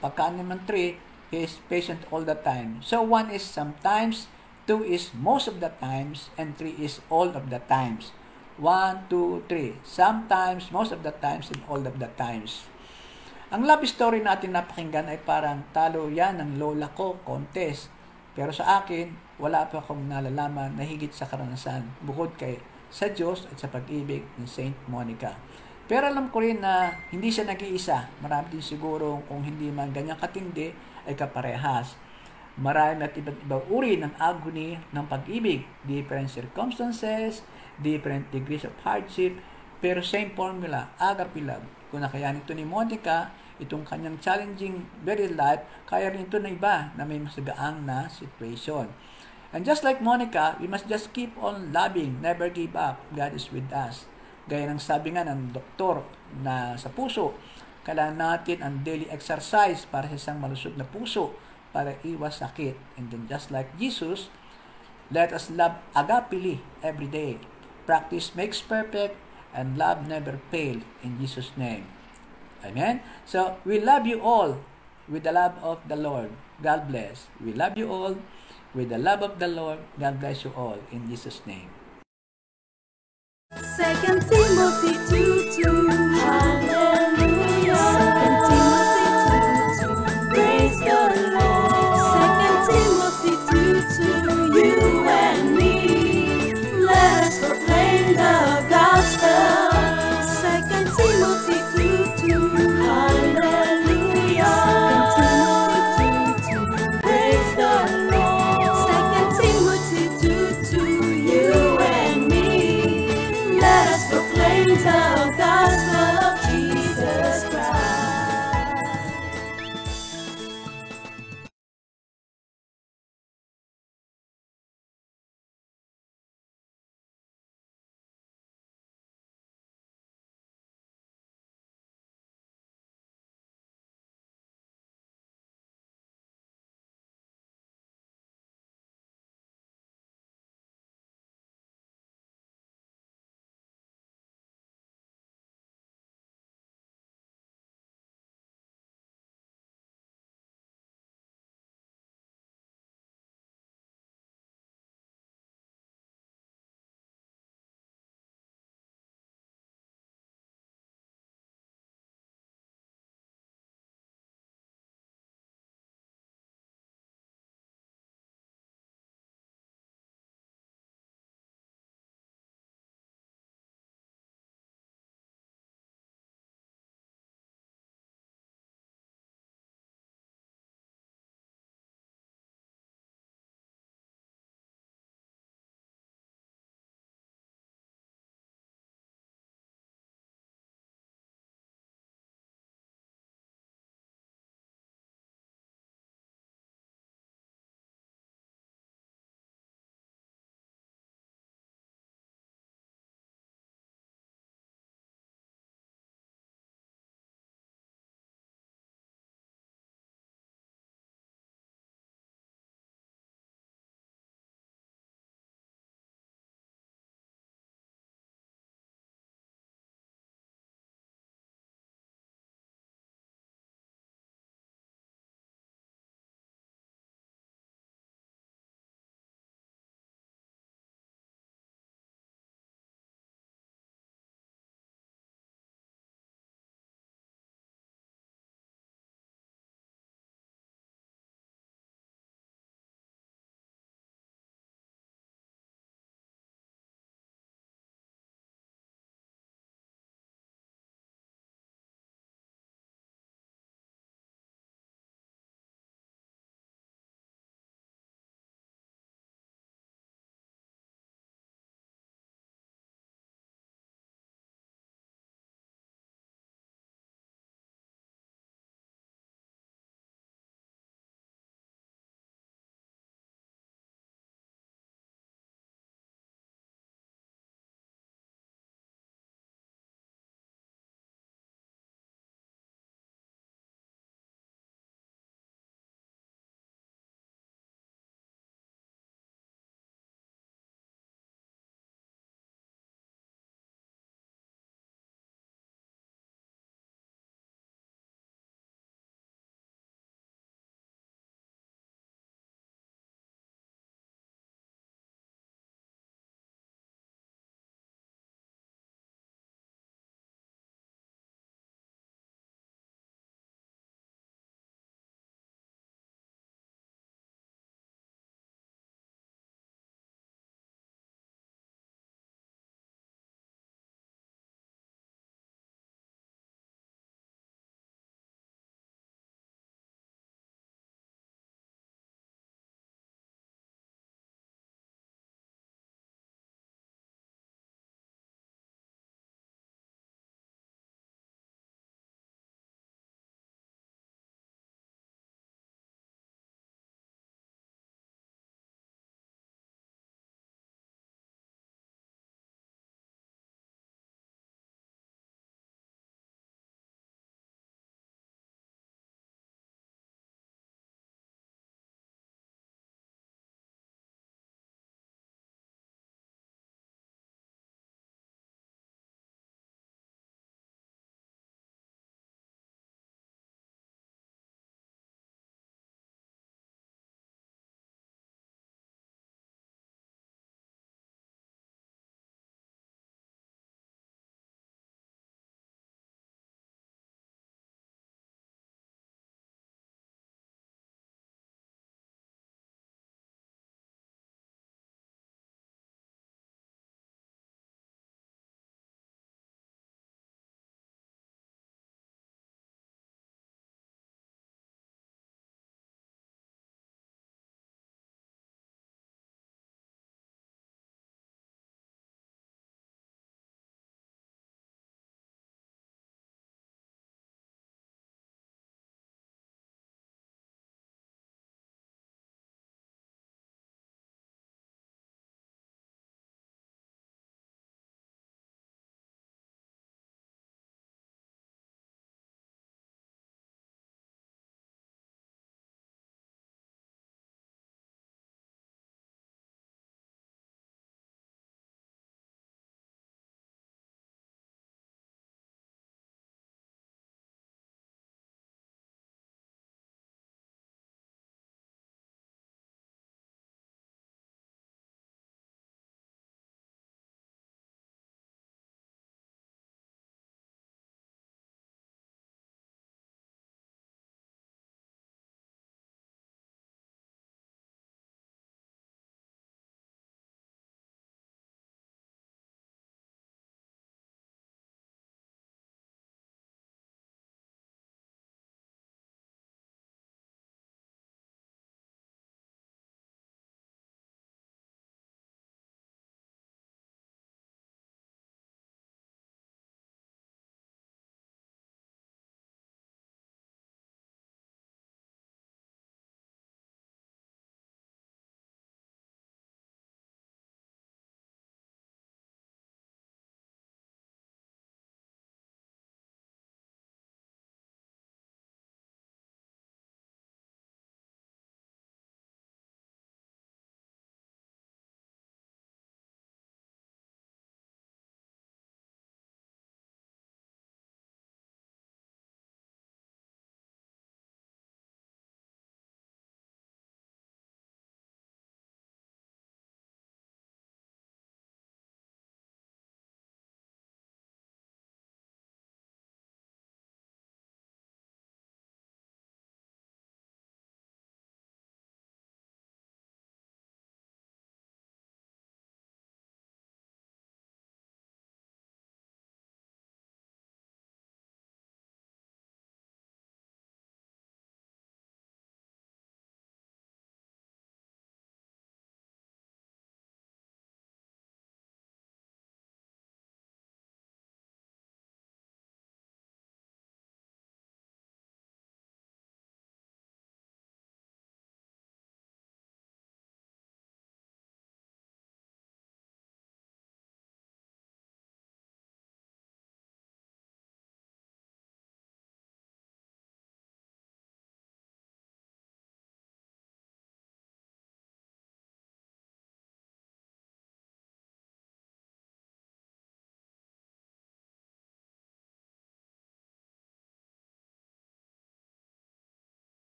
Pagka naman 3, he is patient all the time. So 1 is sometimes, 2 is most of the times, and 3 is all of the times. 1, 2, 3. Sometimes, most of the times, and all of the times. Ang love story natin napakinggan ay parang talo yan ng lola ko contest. Pero sa akin, wala pa akong nalalaman na higit sa karanasan bukod kay sa Diyos at sa pag-ibig ni Saint Monica. Pero alam ko rin na hindi siya nag-iisa. Marami din siguro kung hindi man ganyang katindi ay kaparehas. Marami at iba't ibang uri ng agony ng pag-ibig. Different circumstances, different degrees of hardship, pero same formula, agape love. Kung nakayanin ito ni Monica, itong kanyang challenging very life, kaya rin ito na iba na may masagaang na situation. And just like Monica, we must just keep on loving, never give up. God is with us. Gaya ng sabi nga ng doktor na sa puso, kailangan natin ang daily exercise para sa isang malusog na puso para iwas sakit. And then just like Jesus, let us love agapili every day. Practice makes perfect and love never fail in Jesus' name. Amen? So, we love you all with the love of the Lord. God bless. We love you all with the love of the Lord. God bless you all in Jesus' name. 2 Timothy 2:2.